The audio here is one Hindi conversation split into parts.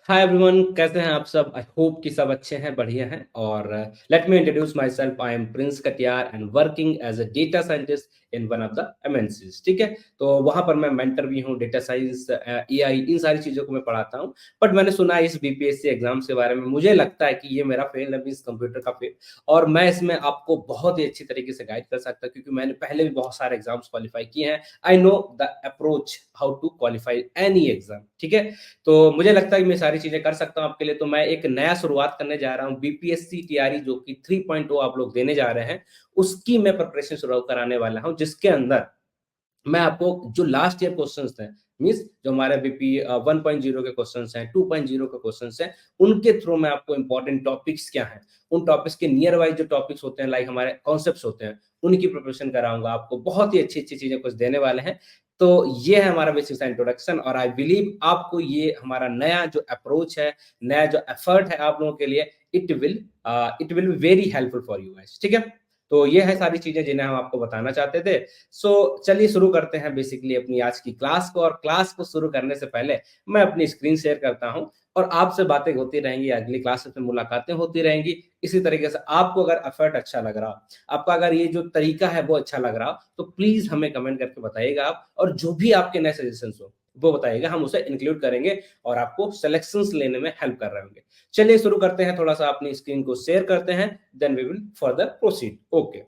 हाय एवरीवन, कैसे हैं आप सब? आई होप कि सब अच्छे हैं, बढ़िया हैं। और let me introduce my self. I am Prince Katiyar and working as a data scientist in one of the MNCs. ठीक है, तो वहां पर मैं मेंटर भी हूं। डेटा साइंस, एआई, इन सारी चीजों को मैं पढ़ाता हूं। बट मैंने सुना है इस बीपीएससी एग्जाम्स के बारे में, मुझे लगता है कि ये मेरा फेल है, इस कंप्यूटर का फेल। और मैं इसमें आपको बहुत ही अच्छी तरीके से गाइड कर सकता हूं, क्योंकि मैंने पहले भी बहुत सारे एग्जाम्स क्वालिफाई किए हैं। I know the approach how to qualify any exam. ठीक है, तो मुझे लगता है कि मैं सारी चीज़ें कर सकता हूँ आपके लिए। तो मैं एक नया शुरुआत करने जा रहा हूँ, बीपीएससी टीआरई जो कि 3.0 आप लोग देने जा रहे हैं, उसकी मैं प्रिपरेशन शुरू कराने वाला हूँ, जिसके अंदर मैं आपको जो लास्ट ईयर क्वेश्चंस थे, मीन्स जो हमारे बीपी 1.0 के क्वेश्चंस हैं, 2.0 के क्वेश्चंस हैं, उनके थ्रू मैं आपको इंपॉर्टेंट टॉपिक्स क्या हैं, उन टॉपिक्स के नियर वाइज जो टॉपिक्स होते हैं, लाइक हमारे कॉन्सेप्ट्स होते हैं, उनकी प्रिपरेशन कराऊंगा आपको। बहुत ही अच्छी-अच्छी चीज़ें कुछ देने वाले हैं। तो ये है हमारा बेसिक सा इंट्रोडक्शन, और आई बिलीव आपको ये हमारा नया जो अप्रोच है, नया जो एफर्ट है आप लोगों के लिए, it will be very helpful for you guys. ठीक है? तो ये है सारी चीज़ें जिन्हें हम आपको बताना चाहते थे। सो चलिए शुरू करते हैं बेसिकली अपनी आज की क्लास को। और क्लास को शुरू करने से पहले मैं अपनी स्क्रीन शेयर करता हूं, और आपसे बातें होती रहेंगी, अगली क्लासेस में मुलाकातें होती रहेंगी। इसी तरीके से आपको अगर एफर्ट अच्छा लग रहा, आपका अगर ये जो तरीका है वो अच्छा लग रहा, तो प्लीज हमें कमेंट करके बताइएगा आप। और जो भी आपके नए सजेशंस हो वो बताइएगा, हम उसे इंक्लूड करेंगे और आपको सिलेक्शंस लेने में हेल्प कर रहे होंगे। चलिए शुरू करते हैं, थोड़ा सा अपनी स्क्रीन को शेयर करते हैं, then we will further proceed. Okay,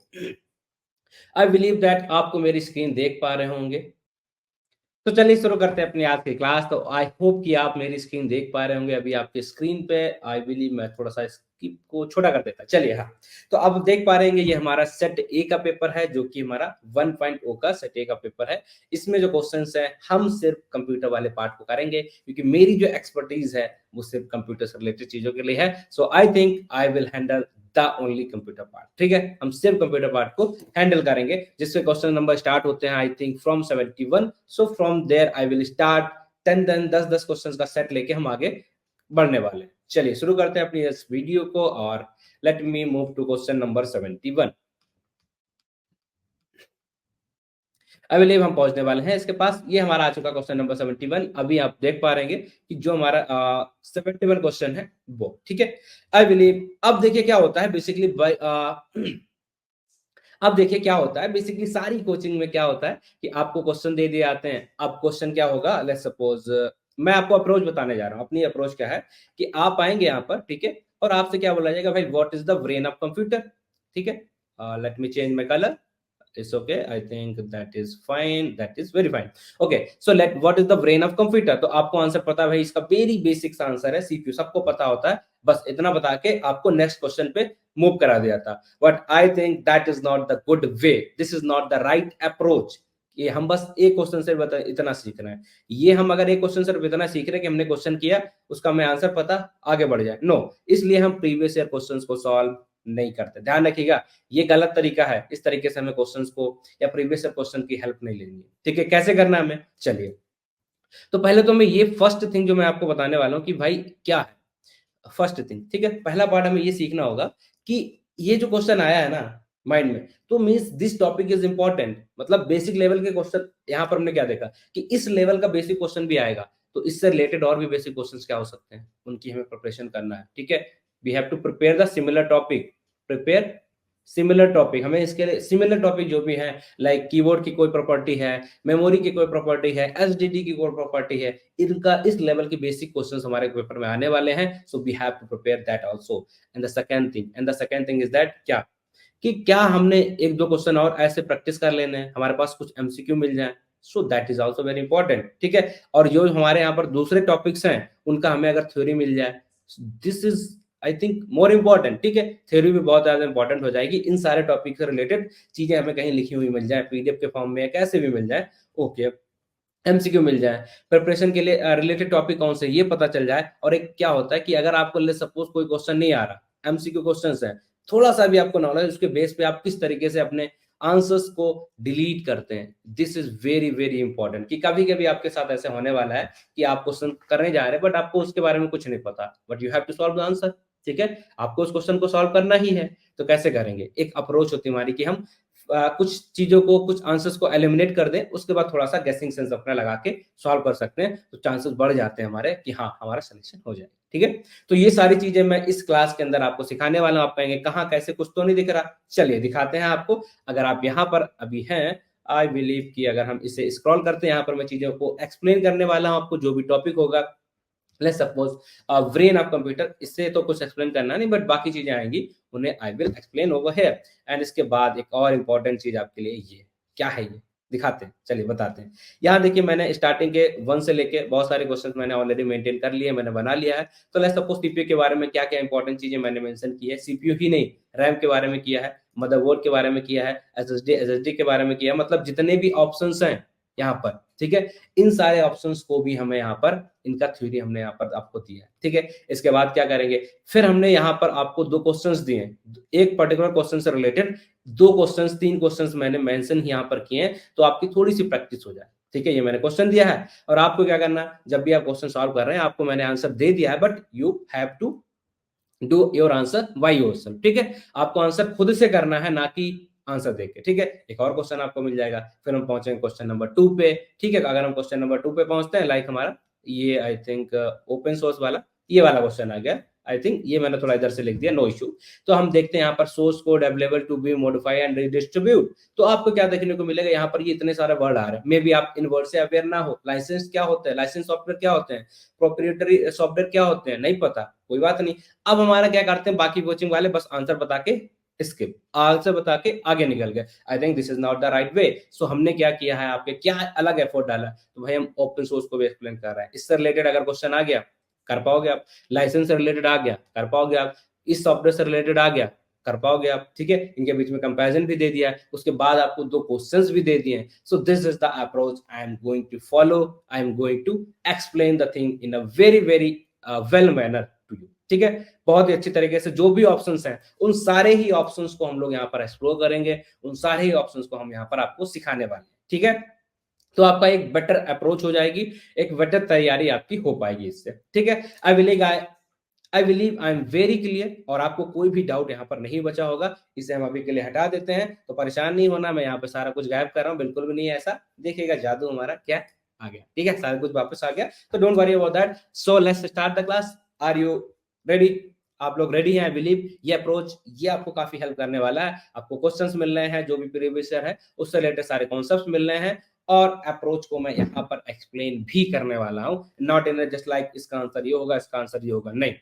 I believe that आपको मेरी स्क्रीन देख पा रहे होंगे। तो चलिए शुरू करते हैं अपनी आज की क्लास। तो आई होप कि आप मेरी स्क्रीन देख पा रहे होंगे अभी आपके स्क्रीन पे। आई बिलीव मैं थोड़ा सा स्किप को छोटा कर देता। चलिए, हाँ, तो अब देख पा रहे हैं ये हमारा सेट ए का पेपर है, जो कि हमारा 1.0 का सेट ए का पेपर है। इसमें जो क्वेश्चंस है, हम सिर्फ कंप्यूटर वाले पार्ट को करेंगे, क्योंकि मेरी जो एक्सपर्टीज है वो सिर्फ कंप्यूटर से रिलेटेड चीजों के लिए है। So I think I will handle the only computer part. ठीक है, हम सिर्फ कंप्यूटर पार्ट को हैंडल करेंगे, जिससे क्वेश्चन नंबर स्टार्ट होते हैं I think from 71। So from there I will start 10 questions का सेट लेके हम आगे बढ़ने वाले हैं। चलिए शुरू करते हैं अपनी इस वीडियो को, और let me move to question number 71। I believe हम पहुंचने वाले हैं इसके पास। ये हमारा आ चुका क्वेश्चन नंबर 71। अभी आप देख पा रहे हैं कि जो हमारा 71 क्वेश्चन है वो। ठीक है, आई बिलीव अब देखिए क्या होता है बेसिकली। अब देखिए क्या होता है बेसिकली, सारी कोचिंग में क्या होता है कि आपको क्वेश्चन दे दिए जाते हैं। अब क्वेश्चन क्या होगा, लेट्स सपोज मैं आपको अप्रोच बताने जा रहा हूँ। अपनी अप्रोच क्या है कि आप आएंगे यहाँ पर, ठीक है, और आपसे क्या बोला जाएगा, भाई what is the brain of computer. ठीक है, let me change my colour. It's okay. I think that is fine. That is very fine. Okay. So what is the brain of computer? तो आपको आंसर पता है भाई, इसका वेरी बेसिक आंसर है सीपीयू। सबको पता होता है, बस इतना बता के आपको नेक्स्ट क्वेश्चन पे मूव करा दिया था। But I think that is not the good way, this is not the right approach. ये हम बस एक क्वेश्चन से इतना सीख रहे हैं। ये हम अगर एक क्वेश्चन सिर्फ इतना सीख रहे हैं कि हमने क्वेश्चन किया, उसका हमें आंसर पता, आगे बढ़ जाए, नो। इसलिए हम प्रीवियस ईयर क्वेश्चंस को सॉल्व नहीं करते। ध्यान रखिएगा, ये गलत तरीका है। इस तरीके से हमें क्वेश्चंस को या प्रीवियस क्वेश्चन की हेल्प नहीं लेनी है। ठीक है, कैसे करना है हमें, चलिए। तो पहले तो मैं ये फर्स्ट थिंग जो मैं आपको बताने वाला हूँ कि भाई क्या है फर्स्ट थिंग। ठीक है, पहला पार्ट हमें ये सीखना होगा कि ये जो क्वेश्चन आया है ना माइंड में, तो means this topic is important. मतलब बेसिक लेवल के क्वेश्चन, यहाँ पर हमने क्या देखा कि इस लेवल का बेसिक क्वेश्चन भी आएगा, तो इससे रिलेटेड और भी बेसिक क्वेश्चंस क्या हो सकते हैं, उनकी हमें प्रिपरेशन करना है। ठीक है, we have to prepare the similar topic, prepare similar topic. हमें इसके लिए सिमिलर टॉपिक जो भी है, लाइक कीबोर्ड की कोई प्रॉपर्टी है, मेमोरी की कोई प्रॉपर्टी है, एसडीडी की कोई प्रॉपर्टी है, इनका इस लेवल के बेसिक क्वेश्चंस हमारे पेपर में आने वाले हैं। So we have to prepare that also. And the second thing is that क्या, कि क्या हमने एक दो क्वेश्चन और ऐसे प्रैक्टिस कर लेने हैं, हमारे पास कुछ एमसीक्यू मिल जाए। So that is also very important. ठीक है, और जो हमारे यहाँ पर दूसरे टॉपिक्स हैं, उनका हमें अगर थ्योरी मिल जाए, this is I think more important. ठीक है, थ्योरी भी बहुत ज्यादा इंपॉर्टेंट हो जाएगी। इन सारे टॉपिक से रिलेटेड चीजें हमें कहीं लिखी हुई मिल जाए, पीडीएफ के फॉर्म में या कैसे भी मिल जाए। ओके, एमसीक्यू मिल जाए, प्रिपरेशन के लिए रिलेटेड टॉपिक कौन से ये पता चल जाए। और एक क्या होता है कि अगर आपको ले सपोज कोई क्वेश्चन नहीं आ रहा, एमसीक्यू क्वेश्चंस है, थोड़ा सा भी आपको नॉलेज, उसके बेस पे आप किस तरीके से अपने आंसर्स को डिलीट करते हैं, this is very very important. कि कभी कभी आपके साथ ऐसे होने वाला है कि आप क्वेश्चन करने जा रहे हैं, बट आपको उसके बारे में कुछ नहीं पता, but you have to solve the answer. ठीक है, आपको उस क्वेश्चन को सॉल्व करना ही है। तो कैसे करेंगे, एक अप्रोच होती है हमारी कि हम कुछ चीज़ों को, कुछ आंसर्स को एलिमिनेट कर दें, उसके बाद थोड़ा-सा गेसिंग सेंस अपना लगा के सॉल्व कर सकते हैं, तो चांसेस बढ़ जाते हैं हमारे कि हाँ, हमारा सॉल्यूशन हो जाए, ठीक है? तो ये सारी चीज़ें मैं इस क्लास के अंदर आपको सिखाने वाला हूँ। आप कहेंगे कहाँ, कैसे, कुछ तो नहीं दिख रहा? चलिए दिखाते हैं आपको। अगर आप यहाँ पर अभी हैं, आई बिलीव कि अगर हम इसे स्क्रॉल करते हैं, यहाँ पर मैं चीज़ों को एक्सप्लेन करने वाला हूँ आपको, जो भी टॉपिक होगा। Let's suppose brain of computer, इससे तो कुछ एक्सप्लेन करना नहीं, बट बाकी चीजें आएंगी, उन्हें I will explain over here. And इसके बाद एक और इम्पोर्टेंट चीज आपके लिए, ये क्या है, ये दिखाते हैं, चलिए बताते हैं। यहाँ देखिए, मैंने स्टार्टिंग के 1 से लेके बहुत सारे क्वेश्चन मैंने ऑलरेडी मेंटेन कर लिए, मैंने बना लिया है। तो लेट्स सपोज सीपीयू के बारे में क्या क्या इंपॉर्टेंट चीजें मैंने मेंशन की है, सीपीयू ही नहीं, रैम के बारे में किया है, मदरबोर्ड के बारे में किया है, एसएसडी के बारे में किया है, मतलब जितने भी ऑप्शंस हैं यहाँ पर, ठीक है, इन सारे ऑप्शंस को भी हमें यहाँ पर, इनका थ्योरी हमने यहाँ पर आपको दिया है, ठीक है। इसके बाद क्या करेंगे, फिर हमने यहाँ पर आपको 2 क्वेश्चंस दिए हैं, एक पर्टिकुलर क्वेश्चन से रिलेटेड 2 क्वेश्चंस, 3 क्वेश्चंस मैंने मेंशन यहाँ पर किए हैं, तो आपकी थोड़ी सी प्रैक्टिस हो जाए, ठीक है। ये मैंने क्वेश्चन दिया है और आपको क्या करना है, जब भी आप क्वेश्चन सॉल्व कर रहे हैं, आपको मैंने आंसर दे दिया है, but you have to do your answer by yourself, ठीक है। आपको आंसर खुद से करना है, ना कि आंसर देके, ठीक है। एक और क्वेश्चन आपको मिल जाएगा, फिर हम पहुंचेंगे क्वेश्चन नंबर 2 पे, ठीक है। अगर हम क्वेश्चन नंबर 2 पे पहुंचते हैं, लाइक हमारा ये आई थिंक ओपन सोर्स वाला, ये वाला क्वेश्चन आ गया, आई थिंक ये मैंने थोड़ा इधर से लिख दिया, नो इशू। तो हम देखते हैं यहाँ पर source code available to be modify and redistribute. तो आपको क्या देखने को मिलेगा, यहाँ पर ये इतने सारे वर्ड आ रहे हैं, मे बी आप इन वर्ड से अवेयर ना हो। लाइसेंस क्या होता है, लाइसेंस सॉफ्टवेयर क्या होते हैं, प्रोप्रिएटरी सॉफ्टवेयर क्या होते हैं, नहीं पता, कोई बात नहीं। अब हमारा क्या करते हैं, बाकी कोचिंग वाले बस आंसर बता के स्किप, आंसर बता के आगे निकल गए। I think this is not the right way. So हमने क्या किया है, आपके क्या अलग एफर्ट डाला, तो भाई हम ओपन सोर्स को भी एक्सप्लेन कर रहे हैं। इससे रिलेटेड अगर क्वेश्चन आ गया, कर पाओगे आप। लाइसेंस से रिलेटेड आ गया, कर पाओगे आप। इस सॉफ्टवेयर से रिलेटेड आ गया, कर पाओगे आप, ठीक है। इनके बीच में कंपैरिजन भी दे दिया है, उसके बाद आपको 2 क्वेश्चंस भी दे दिए हैं। So this is the approach I am going to follow. I am going to explain the thing in a very very well manner to you, ठीक है। बहुत ही अच्छी तरीके से जो भी ऑप्शंस हैं, उन सारे ही ऑप्शंस को हम लोग यहाँ पर एक्सप्लोर करेंगे, उन सारे ही ऑप्शंस को हम यहाँ पर आपको सिखाने वाले हैं, ठीक है। तो आपका एक बेटर अप्रोच हो जाएगी, एक बेटर तैयारी आपकी हो पाएगी इससे, ठीक है। I believe I am very clear, और आपको कोई भी डाउट यहाँ पर नहीं बचा होगा। इसे हम अभी के लिए हटा देते हैं, तो परेशान नहीं होना, मैं यहाँ पे सारा कुछ गायब कर रहा हूँ, बिल्कुल भी नहीं है ऐसा। देखिएगा जादू हमारा क्या आ गया, ठीक है, सारा कुछ वापस आ गया। तो don't worry about that. So let's start the class. Are you ready? आप लोग रेडी हैं? आई बिलीव ये अप्रोच, ये आपको काफी हेल्प करने वाला है। आपको क्वेश्चंस मिल रहे हैं, जो भी प्रीवियस ईयर है उससे रिलेटेड सारे कॉन्सेप्ट्स मिल रहे हैं, और अप्रोच को मैं यहाँ पर एक्सप्लेन भी करने वाला हूँ। नॉट इन जस्ट लाइक इसका आंसर ये होगा, इसका आंसर ये होगा, नहीं,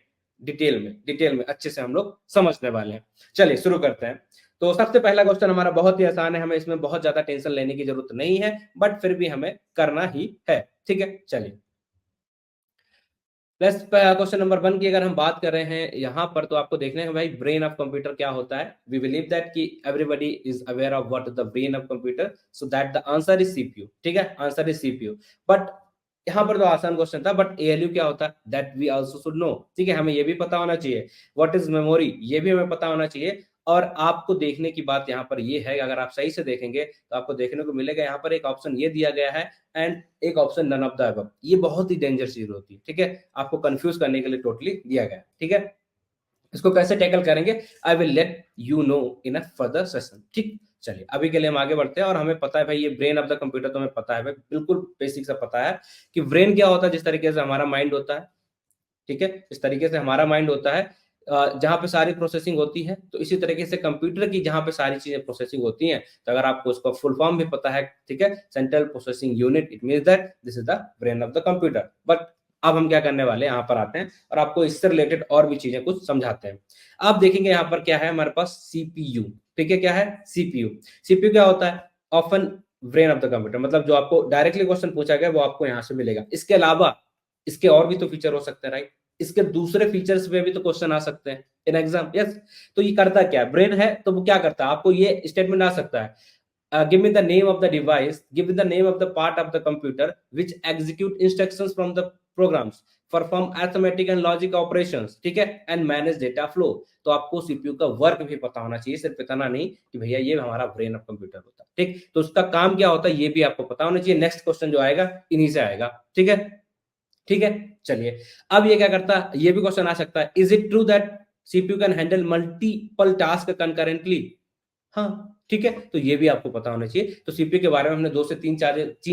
डिटेल में अच्छे से हम लोग समझने वाले हैं। चलिए शुरू करते हैं। तो सबसे पहला क्वेश्चन हमारा बहुत ही आसान है, हमें इसमें बहुत ज्यादा टेंशन लेने की जरूरत नहीं है, बट फिर भी हमें करना ही है, ठीक है। चलिए प्लस क्वेश्चन नंबर 1 की अगर हम बात कर रहे हैं यहाँ पर, तो आपको देखना है भाई ब्रेन ऑफ कंप्यूटर क्या होता है। वी बिलीव दैट कि everybody is aware of what is the brain of computer, so that the answer is CPU, ठीक है, आंसर इज सीपीयू। बट यहाँ पर तो आसान क्वेश्चन था, बट एएलयू क्या होता है, that we also should know, ठीक है, हमें ये भी पता होना चाहिए। व्हाट इज मेमोरी, ये भी हमें पता होना चाहिए। और आपको देखने की बात यहाँ पर ये है, अगर आप सही से देखेंगे तो आपको देखने को मिलेगा यहाँ पर एक ऑप्शन ये दिया गया है, एंड एक option none of the above. ये बहुत ही डेंजर चीज होती है, ठीक है, आपको कंफ्यूज करने के लिए टोटली दिया गया है, ठीक है। इसको कैसे टैकल करेंगे, I will let you know in a further session, ठीक। चलिए अभी के लिए हम आगे बढ़ते हैं, और हमें पता है भाई ये ब्रेन ऑफ द कंप्यूटर, तो हमें पता है भाई, बिल्कुल बेसिक सा पता है कि ब्रेन क्या होता है, जिस तरीके से हमारा माइंड होता है, ठीक है, इस तरीके से हमारा माइंड होता है, जहाँ पे सारी प्रोसेसिंग होती है, तो इसी तरीके से कंप्यूटर की जहाँ पे सारी चीजें प्रोसेसिंग होती हैं, तो अगर आपको उसका फुल फॉर्म भी पता है, ठीक है, central processing unit, it means that this is the brain of the computer. But अब हम क्या करने वाले हैं, यहाँ पर आते हैं और आपको इससे रिलेटेड और भी चीजें कुछ समझाते हैं। आप देखेंगे यहाँ पर क्या है हमारे पास, सीपीयू, ठीक है, क्या है, सीपीयू। सीपीयू क्या होता है, often brain of the computer, मतलब जो आपको डायरेक्टली क्वेश्चन पूछा गया वो आपको यहाँ से मिलेगा। इसके अलावा इसके और भी तो फीचर हो सकते हैं, राइट, इसके दूसरे फीचर्स पे भी तो क्वेश्चन आ सकते हैं इन एग्जाम, यस। तो ये करता क्या है, ब्रेन है तो वो क्या करता है, आपको ये स्टेटमेंट आ सकता है, give me the name of the device, give me the name of the part of the computer which execute instructions from the programs, perform arithmetic and logic operations, ठीक है, एंड मैनेज डेटा फ्लो। तो आपको सीपीयू का वर्क भी पता होना चाहिए, सिर्फ इतना नहीं कि भैया ये हमारा ब्रेन ऑफ कंप्यूटर होता है, ठीक। तो उसका काम क्या होता है ये भी आपको पता होना चाहिए। नेक्स्ट क्वेश्चन जो आएगा इन्हीं से आएगा, ठीक है, ठीक है। चलिए अब ये क्या करता है, ये भी क्वेश्चन आ सकता है, is it true that CPU can handle multiple task concurrently. हाँ ठीक है, तो ये भी आपको पता होना चाहिए। तो सीपीयू के बारे में हमने 2 से 3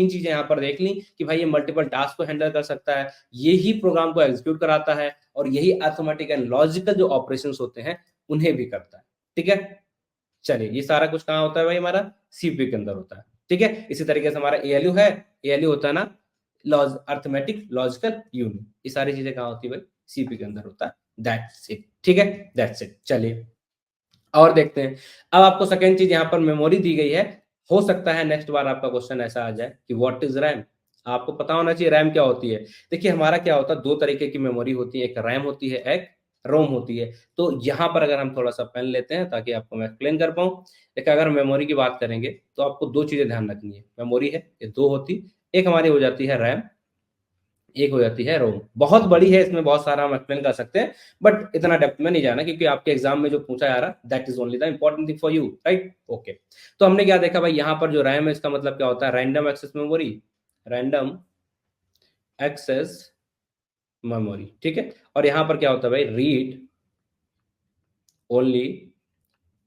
चीजें यहाँ पर देख ली कि भाई ये मल्टीपल टास्क को हैंडल कर सकता है, यही प्रोग्राम को एग्जीक्यूट कराता है और यही अरिथमेटिक एंड लॉजिकल जो ऑपरेशंस होते हैं उन्हें भी करता है। ठीक है, चलिए ये सारा कुछ कहाँ होता है भाई, हमारा सीपीयू के अंदर होता है। ठीक है, इसी तरीके से हमारा एएलयू है, एएलयू होता है ना लॉज अरिथमेटिक लॉजिकल यूनिट, ये सारी चीजें कहाँ होती है भाई, सीपीयू के अंदर होता है। That's it. ठीक है, दैट्स इट। चलिए और देखते हैं। अब आपको सेकंड चीज यहाँ पर मेमोरी दी गई है। हो सकता है नेक्स्ट बार आपका क्वेश्चन ऐसा आ जाए कि व्हाट इज रैम। आपको पता होना चाहिए रैम क्या होती है। देखिए हमारा क्या होता है, दो तरीके की मेमोरी होती है, एक रैम होती है, एक रोम होती है। तो यहाँ पर अगर हम थोड़ा सा पेन लेते हैं ताकि आपको मैं एक्सप्लेन कर पाऊँ। देखिए अगर मेमोरी की बात करेंगे तो आपको दो चीजें ध्यान रखनी है। मेमोरी है ये दो होती, एक हमारी हो जाती है रैम, एक हो जाती है रोम। बहुत बड़ी है, इसमें बहुत सारा हम एक्सप्लेन कर सकते हैं, बट इतना डेप्थ में नहीं जाना क्योंकि आपके एग्जाम में जो पूछा जा रहा that is only the important thing for you, right. Okay, तो हमने क्या देखा भाई, यहाँ पर जो रैम है इसका मतलब क्या होता है, random access memory, random access memory. ठीक है, और यहाँ पर क्या होता है भाई, रीड ओनली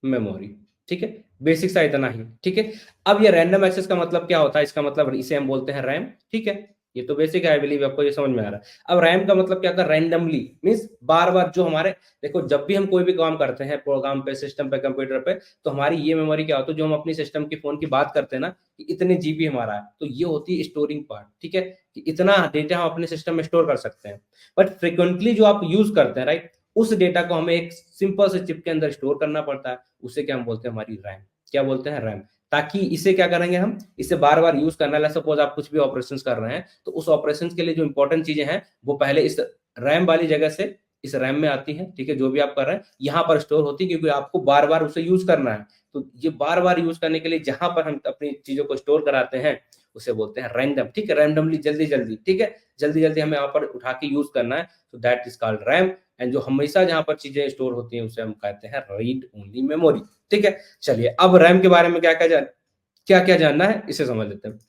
मेमोरी। ठीक है, बेसिक सा इतना ही। ठीक है, अब ये रैंडम एक्सेस का मतलब क्या होता है, इसका मतलब इसे हम बोलते हैं रैम। ठीक है, ये तो बेसिक है, आई बिलीव आपको ये समझ में आ रहा है। अब रैम का मतलब क्या होता है, रैंडमली मींस बार बार जो हमारे, देखो जब भी हम कोई भी काम करते हैं प्रोग्राम पे, सिस्टम पे, कंप्यूटर पे, तो हमारी ये मेमोरी क्या होती है, जो हम अपनी सिस्टम की फोन की बात करते हैं ना कि इतने जीबी हमारा है, तो ये होती है स्टोरिंग पार्ट। ठीक है, कि इतना डेटा हम अपने सिस्टम में स्टोर कर सकते हैं। बट फ्रिक्वेंटली जो आप यूज करते हैं, राइट, उस डेटा को हमें एक सिंपल से चिप के अंदर स्टोर करना पड़ता है। उसे क्या हम बोलते हैं, हमारी रैम। क्या बोलते हैं, रैम। ताकि इसे क्या करेंगे हम, इसे बार बार यूज करना है। सपोज आप कुछ भी ऑपरेशंस कर रहे हैं तो उस ऑपरेशंस के लिए जो इंपॉर्टेंट चीजें हैं वो पहले इस रैम वाली जगह से इस रैम में आती है। ठीक है, जो भी आप कर रहे हैं यहाँ पर स्टोर होती है, क्योंकि आपको बार बार उसे यूज करना है। तो ये बार बार यूज करने के लिए जहां पर हम अपनी चीजों को स्टोर कराते हैं उसे बोलते हैं रैंडम। ठीक है, रैंडमली, जल्दी जल्दी। ठीक है, जल्दी जल्दी हमें यहाँ पर उठा के यूज करना है, तो that is called RAM. And जो हमेशा जहां पर चीजें स्टोर होती हैं उसे हम कहते हैं रीड ओनली मेमोरी। ठीक है, चलिए अब रैम के बारे में क्या क्या जानना है इसे समझ लेते हैं।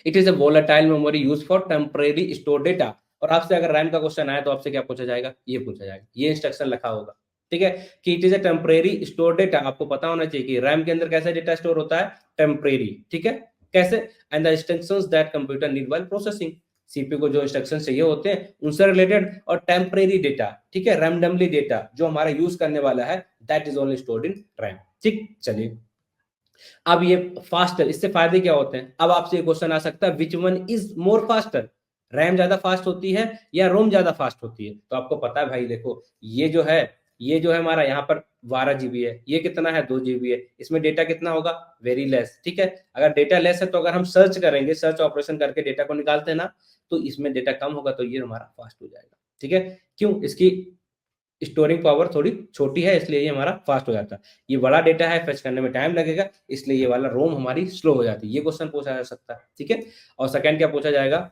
It is a volatile memory use for temporary store data. और आपसे अगर रैम का क्वेश्चन आए तो आपसे क्या पूछा जाएगा, ये पूछा जाएगा, ये इंस्ट्रक्शन लिखा होगा। ठीक है, कि it is a temporary store data. आपको पता होना चाहिए कि रैम के अंदर कैसा डेटा स्टोर होता है, टेम्परेरी। ठीक है, कैसे, and the instructions that computer need while processing. CPU को जो इंस्ट्रक्शन चाहिए होते हैं उनसे रिलेटेड, और टेम्परेरी डेटा, ठीक है, रैंडमली डेटा जो हमारा यूज करने वाला है, that is only stored in RAM. ठीक, चलिए अब ये फास्टर, इससे फायदे क्या होते हैं। अब आपसे क्वेश्चन आ सकता है which one is more faster, RAM ज्यादा फास्ट होती है या रोम ज्यादा फास्ट होती है। तो आपको पता है भाई, देखो ये जो है हमारा यहाँ पर 12 GB है, ये कितना है, 2 GB है। इसमें डेटा कितना होगा, वेरी लेस। ठीक है, अगर डेटा लेस है तो अगर हम सर्च करेंगे, सर्च ऑपरेशन करके डेटा को निकालते हैं ना, तो इसमें डेटा कम होगा, तो ये हमारा फास्ट हो जाएगा। ठीक है, क्यों, इसकी स्टोरिंग पावर थोड़ी छोटी है, इसलिए ये हमारा फास्ट हो जाता है। ये बड़ा डेटा है, फेच करने में टाइम लगेगा, इसलिए ये वाला रोम हमारी स्लो हो जाती है। ये क्वेश्चन पूछा जा सकता है। ठीक है, और सेकंड क्या पूछा जाएगा,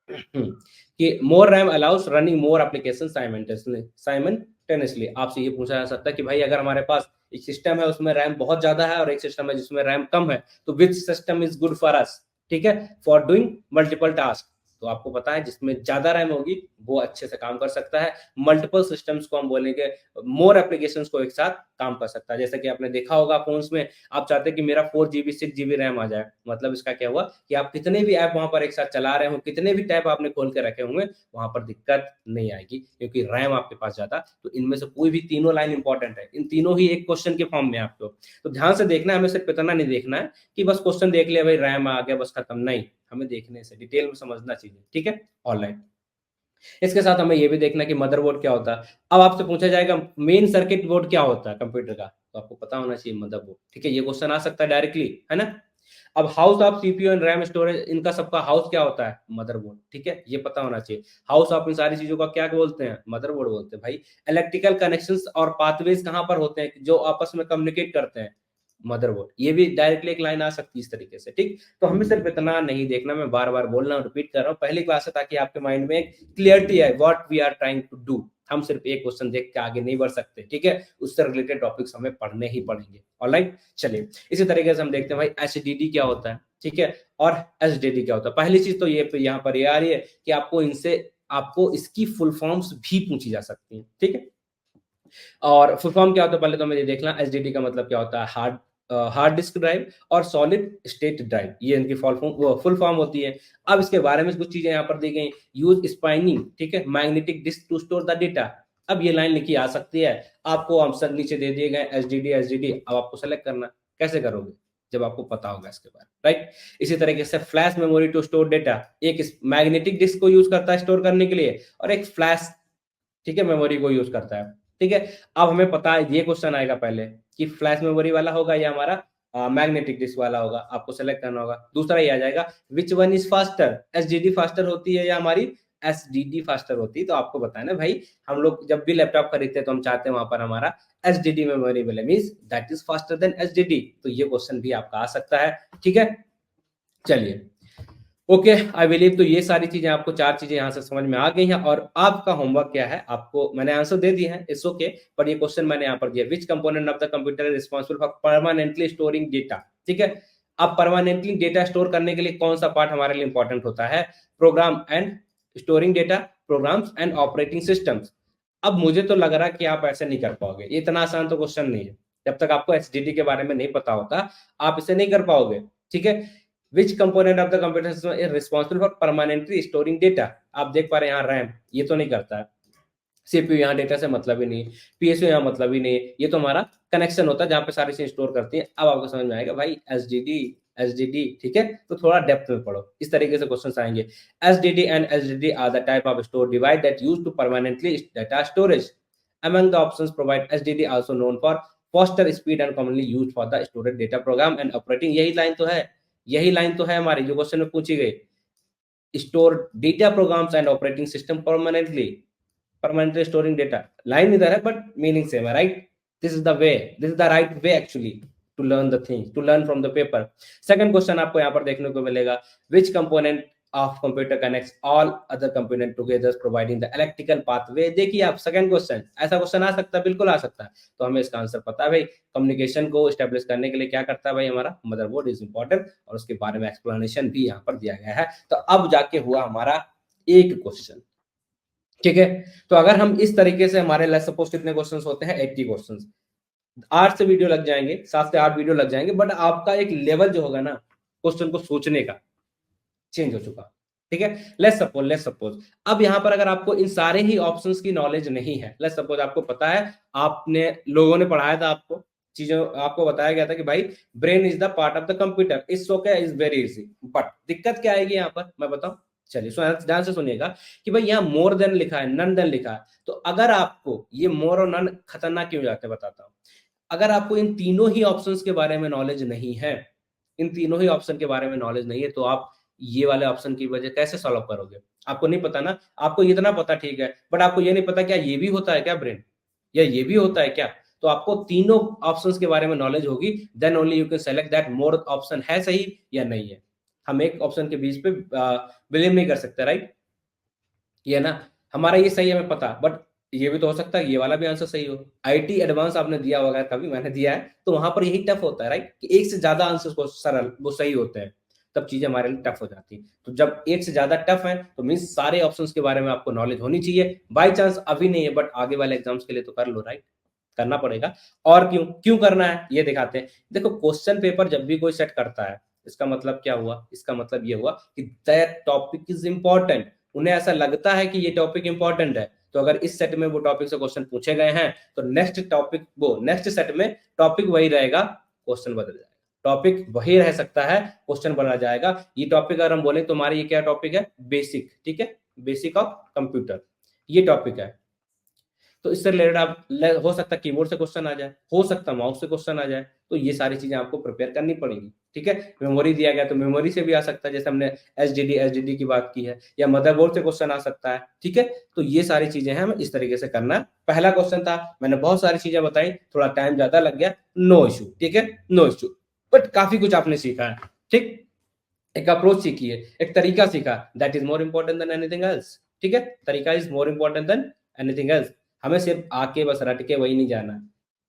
कि मोर RAM allow us running more application simultaneously. आपसे ये पूछा जा सकता है कि भाई अगर हमारे पास एक सिस्टम है उसमें रैम बहुत ज्यादा है और एक सिस्टम है जिसमें रैम कम है, तो which system is good for us. ठीक है, फॉर डूइंग मल्टीपल टास्क। तो आपको पता है जिसमें ज्यादा रैम होगी वो अच्छे से काम कर सकता है। मल्टीपल सिस्टम्स को हम बोलेंगे, मोर एप्लीकेशंस को एक साथ काम कर सकता है। जैसे कि आपने देखा होगा फोन्स में, आप चाहते हैं कि मेरा 4 GB 6 GB रैम आ जाए, मतलब इसका क्या हुआ कि आप कितने भी ऐप वहां पर एक साथ चला रहे हो, कितने भी टैब आपने खोल के रखे होंगे, वहां पर दिक्कत नहीं आएगी क्योंकि रैम आपके पास ज्यादा। तो इनमें से कोई भी तीनों लाइन इंपॉर्टेंट है, इन तीनों ही एक क्वेश्चन के फॉर्म में आपको, तो ध्यान से देखना है। हमें सिर्फ इतना नहीं देखना है कि बस क्वेश्चन देख लिया भाई रैम आ गया बस खत्म, नहीं, हमें देखने से डिटेल में समझना चाहिए। ठीक है, ऑनलाइन। इसके साथ हमें यह भी देखना है कि मदरबोर्ड क्या होता है। अब आपसे पूछा जाएगा मेन सर्किट बोर्ड क्या होता है कंप्यूटर का, तो आपको पता होना चाहिए मदरबोर्ड। ठीक है, ये क्वेश्चन आ सकता है डायरेक्टली, है ना। अब house of CPU and RAM storage, इनका सबका हाउस क्या होता है, मदरबोर्ड। ठीक है, ये पता होना चाहिए। हाउस ऑफ इन सारी चीजों का क्या बोलते हैं, मदरबोर्ड बोलते हैं भाई। इलेक्ट्रिकल कनेक्शंस और पाथवेज कहां पर होते हैं जो आपस में कम्युनिकेट करते हैं, मदरबोर्ड। ये भी डायरेक्टली एक लाइन आ सकती है इस तरीके से। ठीक, तो हमें सिर्फ इतना नहीं देखना, मैं बार बार बोल रहा हूँ, रिपीट कर रहा हूँ, पहली क्लास है ताकि आपके माइंड में एक क्लियरिटी है what we are trying to do. हम सिर्फ एक क्वेश्चन देख के आगे नहीं बढ़ सकते। ठीक है, उससे रिलेटेड टॉपिक्स हमें पढ़ने ही पड़ेंगे। ऑलराइट, चलिए इसी तरीके से हम देखते हैं भाई एचडीडी क्या होता है। ठीक है, और एचडीडी क्या होता है। पहली चीज तो ये यहाँ पर ये आ रही है कि आपको इसकी फुल फॉर्म्स भी पूछी जा सकती है। ठीक है, और फुल फॉर्म क्या होता है पहले तो हमें ये देखना, एसडीडी का मतलब क्या होता है, हार्ड डिस्क ड्राइव और सॉलिड स्टेट ड्राइव, ये इनकी फुल फॉर्म होती है। अब इसके बारे में कुछ चीजें यहाँ पर दी गई, यूज स्पाइनिंग, ठीक है, magnetic disk to store the data. अब ये लाइन लिखी आ सकती है, आपको आंसर नीचे दे दिए गए एसडीडी एसडीडी, अब आपको सेलेक्ट करना, कैसे करोगे जब आपको पता होगा इसके बारे में, राइट। इसी तरीके से flash memory to store data, एक मैग्नेटिक डिस्क को यूज करता है स्टोर करने के लिए, और एक फ्लैश, ठीक है, मेमोरी को यूज करता है, ठीक है। अब हमें पता है ये क्वेश्चन आएगा पहले कि फ्लैश मेमोरी वाला होगा या हमारा मैग्नेटिक डिस्क वाला होगा, आपको सेलेक्ट करना होगा। दूसरा ये आ जाएगा, which one is faster, SDD faster होती है या हमारी एसडीडी फास्टर होती है, तो आपको बताना भाई, हम लोग जब भी लैपटॉप खरीदते हैं तो हम चाहते हैं वहां पर हमारा एसडीडी मेमोरी मिले, means that is faster than SDD, तो ये क्वेश्चन भी आपका आ सकता है, ठीक है। चलिए, ओके, आई बिलीव तो ये सारी चीजें आपको, चार चीजें यहाँ से समझ में आ गई हैं, और आपका होमवर्क क्या है, आपको मैंने आंसर दे दिए हैं, इट्स ओके, पर ये क्वेश्चन मैंने यहाँ पर दिया, विच component of the computer is responsible for permanently storing data, ठीक है। अब परमानेंटली डेटा स्टोर करने के लिए कौन सा पार्ट हमारे लिए इंपॉर्टेंट होता है, program and storing data, programs and operating systems. अब मुझे तो लग रहा है कि आप ऐसे नहीं कर पाओगे, ये इतना आसान तो क्वेश्चन नहीं है, जब तक आपको एचडीडी के बारे में नहीं पता होता आप इसे नहीं कर पाओगे, ठीक है। विच component of the computer system is responsible for permanently storing data, आप देख पा रहे हैं यहाँ रैम, ये तो नहीं करता है, सीपीयू यहाँ डेटा से मतलब ही नहीं, पीएसयू यहाँ मतलब ही नहीं, ये तो हमारा कनेक्शन होता है जहाँ पे सारी चीजें स्टोर करती है। अब आपको समझ में आएगा भाई एसडीडी एसडीडी, ठीक है, तो थोड़ा डेप्थ में पढ़ो, इस तरीके से क्वेश्चन आएंगे। SDD and SDD are the type of store device that used to permanently data storage, among the options provide SDD also known for faster speed and commonly used for the stored data program and operating, यही लाइन तो है, यही लाइन तो है हमारी जो क्वेश्चन में पूछी गई, store data programs and operating system permanently storing data, line इधर है बट मीनिंग सेम है, right. This is the way, this is the right way actually to learn the thing, to learn from the paper. Second question आपको यहाँ पर देखने को मिलेगा, which component of computer connects all other component together providing the electrical pathway। देखिए आप, सेकंड क्वेश्चन, ऐसा क्वेश्चन आ सकता है, बिल्कुल आ सकता है, तो हमें इसका आंसर पता है भाई, कम्युनिकेशन को एस्टेब्लिश करने के लिए क्या करता है भाई, हमारा मदरबोर्ड इज इंपॉर्टेंट, और उसके बारे में एक्सप्लेनेशन भी यहाँ पर दिया गया है। तो अब जाके हुआ हमारा एक क्वेश्चन, ठीक है। तो अगर हम इस तरीके से, हमारे लेट्स सपोज कितने क्वेश्चंस होते हैं, 80 क्वेश्चंस, 8 से वीडियो लग जाएंगे, 7 से 8 वीडियो लग जाएंगे, बट आपका एक लेवल जो होगा ना क्वेश्चन को सोचने का, चेंज हो चुका, ठीक है। लेट्स सपोज अब यहां पर अगर आपको इन सारे ही ऑप्शंस की नॉलेज नहीं है, लेट्स सपोज आपको पता है, आपने लोगों ने पढ़ाया था, आपको चीजों आपको बताया गया था कि भाई brain is the part of the computer, it's okay, is very easy, but दिक्कत क्या आएगी यहाँ पर मैं बताऊं, चलिए ध्यान से सुनिएगा कि भाई यहाँ मोर देन लिखा है, नन देन लिखा है, तो अगर आपको ये मोर और नन खतरनाक क्यों जाते हैं बताता हूँ। अगर आपको इन तीनों ही ऑप्शंस के बारे में नॉलेज नहीं है, इन तीनों ही ऑप्शन के बारे में नॉलेज नहीं है, तो आप ये वाले ऑप्शन की वजह कैसे सॉल्व करोगे, आपको नहीं पता ना, आपको इतना पता ठीक है, बट आपको ये नहीं पता क्या ये भी होता है क्या ब्रेन, या ये भी होता है क्या, तो आपको तीनों ऑप्शंस के बारे में नॉलेज होगी, then only you can select that more option है सही या नहीं है। हम एक ऑप्शन के बीच पे बिलीव नहीं कर सकते, राइट, ये ना, हमारा ये सही है हमें पता, बट ये भी तो हो सकता है ये वाला भी आंसर सही हो। आईटी एडवांस आपने दिया होगा कभी, मैंने दिया है, तो वहां पर यही टफ होता है, राइट, कि एक से ज्यादा आंसर को सरल वो सही होते हैं, तब चीजें हमारे लिए टफ हो जाती है। तो जब एक से ज्यादा टफ है तो मीन्स सारे ऑप्शंस के बारे में आपको नॉलेज होनी चाहिए, बाई चांस अभी नहीं है बट आगे वाले एग्जाम्स के लिए तो कर लो, राइट, करना पड़ेगा। और क्यों क्यों करना है ये दिखाते हैं, देखो क्वेश्चन पेपर जब भी कोई सेट करता है, इसका मतलब क्या हुआ, इसका मतलब ये हुआ कि दैट टॉपिक इज इंपॉर्टेंट, उन्हें ऐसा लगता है कि ये टॉपिक इंपॉर्टेंट है, तो अगर इस सेट में वो टॉपिक से क्वेश्चन पूछे गए हैं तो नेक्स्ट टॉपिक, वो नेक्स्ट सेट में टॉपिक वही रहेगा, क्वेश्चन बदल जाएगा, टॉपिक वही रह सकता है, क्वेश्चन बदला जाएगा। ये टॉपिक अगर हम बोले तो हमारे ये क्या टॉपिक है, बेसिक, ठीक है, बेसिक ऑफ कंप्यूटर, ये टॉपिक है। तो इससे रिलेटेड आप हो सकता है कीबोर्ड से क्वेश्चन आ जाए, हो सकता है माउस से क्वेश्चन आ जाए, तो ये सारी चीजें आपको प्रिपेयर करनी पड़ेगी, ठीक है। मेमोरी दिया गया तो मेमोरी से भी आ सकता है, जैसे हमने एसडीडी की बात की है, या मदरबोर्ड से क्वेश्चन आ सकता है, ठीक है। तो ये सारी चीजें हैं, हमें इस तरीके से करना है। पहला क्वेश्चन था, मैंने बहुत सारी चीजें बताई, थोड़ा टाइम ज्यादा लग गया, नो इशू, ठीक है, नो इशू, बट काफी कुछ आपने सीखा है, ठीक, एक अप्रोच सीखी है, एक तरीका सीखा, that is more important than anything else, ठीक है, तरीका is more important than anything else. हमें सिर्फ आके बस रट के वही नहीं जाना,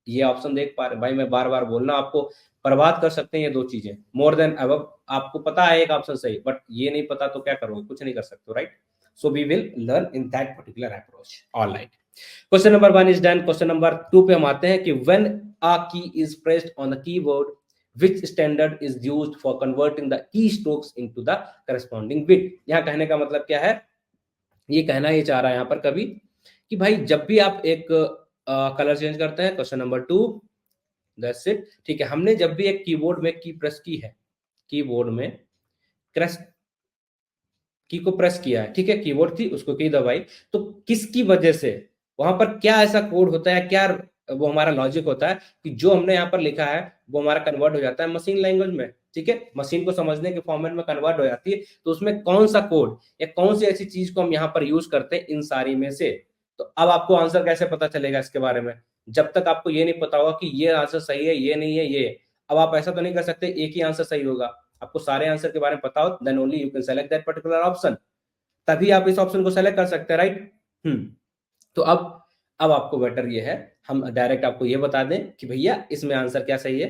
ये ऑप्शन देख पा रहे भाई, मैं बार बार बोलना, आपको बर्बाद कर सकते हैं ये दो चीजें, मोर देन अब आपको पता है एक ऑप्शन सही, बट ये नहीं पता तो क्या करोगे, कुछ नहीं कर सकते, right. So we will learn in that particular approach, all right. Question number 1 is done. Question number 2 पे हम आते हैं कि when a key is pressed on the keyboard which standard is used for converting the keystrokes into the corresponding bit। यहाँ कहने का मतलब क्या है, ये कहना ये चाह रहा है यहाँ पर कभी कि भाई जब भी आप एक कलर चेंज करते हैं, क्वेश्चन नंबर 2, दैट्स इट, ठीक है, हमने जब भी एक कीबोर्ड में की प्रेस की है, कीबोर्ड में प्रेस की को प्रेस किया है, ठीक है, कीबोर्ड थी उसको की दबाई, तो किसकी वजह से वहां पर क्या ऐसा कोड होता है, क्या वो हमारा लॉजिक होता है कि जो हमने यहाँ पर लिखा है वो हमारा कन्वर्ट हो जाता है मशीन लैंग्वेज में, ठीक है, मशीन को समझने के फॉर्मेट में कन्वर्ट हो जाती है। तो उसमें कौन सा कोड या कौन सी ऐसी चीज को हम यहाँ पर यूज करते हैं इन सारी में से। तो अब आपको आंसर कैसे पता चलेगा इसके बारे में, जब तक आपको ये नहीं पता होगा कि ये आंसर सही है, ये नहीं है, ये। अब आप ऐसा तो नहीं कर सकते एक ही आंसर सही होगा, आपको सारे आंसर के बारे में पता हो, then only you can select that particular option, तभी आप इस ऑप्शन को सेलेक्ट कर सकते हैं, राइट। तो अब आपको बेटर ये है, हम डायरेक्ट आपको ये बता दें कि भैया इसमें आंसर क्या सही है,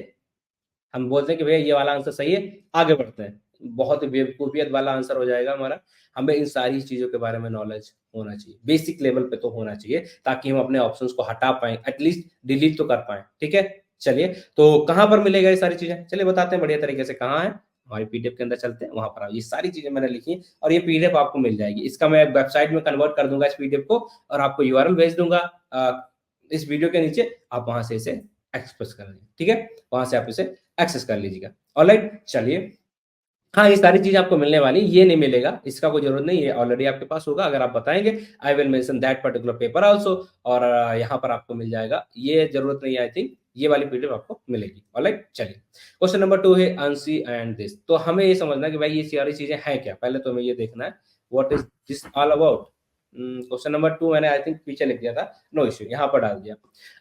हम बोलते हैं कि भैया ये वाला आंसर सही है, आगे बढ़ते हैं, बहुत ही बेवकूफियत वाला आंसर हो जाएगा हमारा। हमें इन सारी चीजों के बारे में नॉलेज होना चाहिए, बेसिक लेवल पे तो होना चाहिए, ताकि हम अपने ऑप्शंस को हटा पाए, एटलीस्ट डिलीट तो कर पाए, ठीक है। चलिए, तो कहाँ पर मिलेगा ये सारी चीजें, चलिए बताते हैं बढ़िया तरीके से कहाँ है। हमारी पीडीएफ के अंदर चलते हैं, वहां पर ये सारी चीजें मैंने लिखी हैं और ये पीडीएफ आपको मिल जाएगी। इसका मैं वेबसाइट में कन्वर्ट कर दूंगा इस पीडीएफ को और आपको यूआरएल भेज दूंगा इस वीडियो के नीचे, आप वहां से इसे एक्सप्रेस कर लीजिए, ठीक है, वहां से आप इसे एक्सेस कर लीजिएगा। ऑलराइट, चलिए, हाँ, ये सारी चीज आपको मिलने वाली, ये नहीं मिलेगा, इसका कोई जरूरत नहीं है, ऑलरेडी आपके पास होगा, अगर आप बताएंगे I will mention that particular paper also, और यहाँ पर आपको मिल जाएगा, ये जरूरत नहीं है, आई थिंक ये वाली पीडीएफ आपको मिलेगी। ऑलराइट, चलिए, क्वेश्चन नंबर 2 है अनसी एंड दिस। तो हमें ये समझना कि भाई ये सारी चीजें हैं क्या, पहले तो हमें ये देखना है what is this all about. Question number 2 मैंने आई थिंक पीछे लिख दिया था, नो इश्यू, यहाँ पर डाल दिया।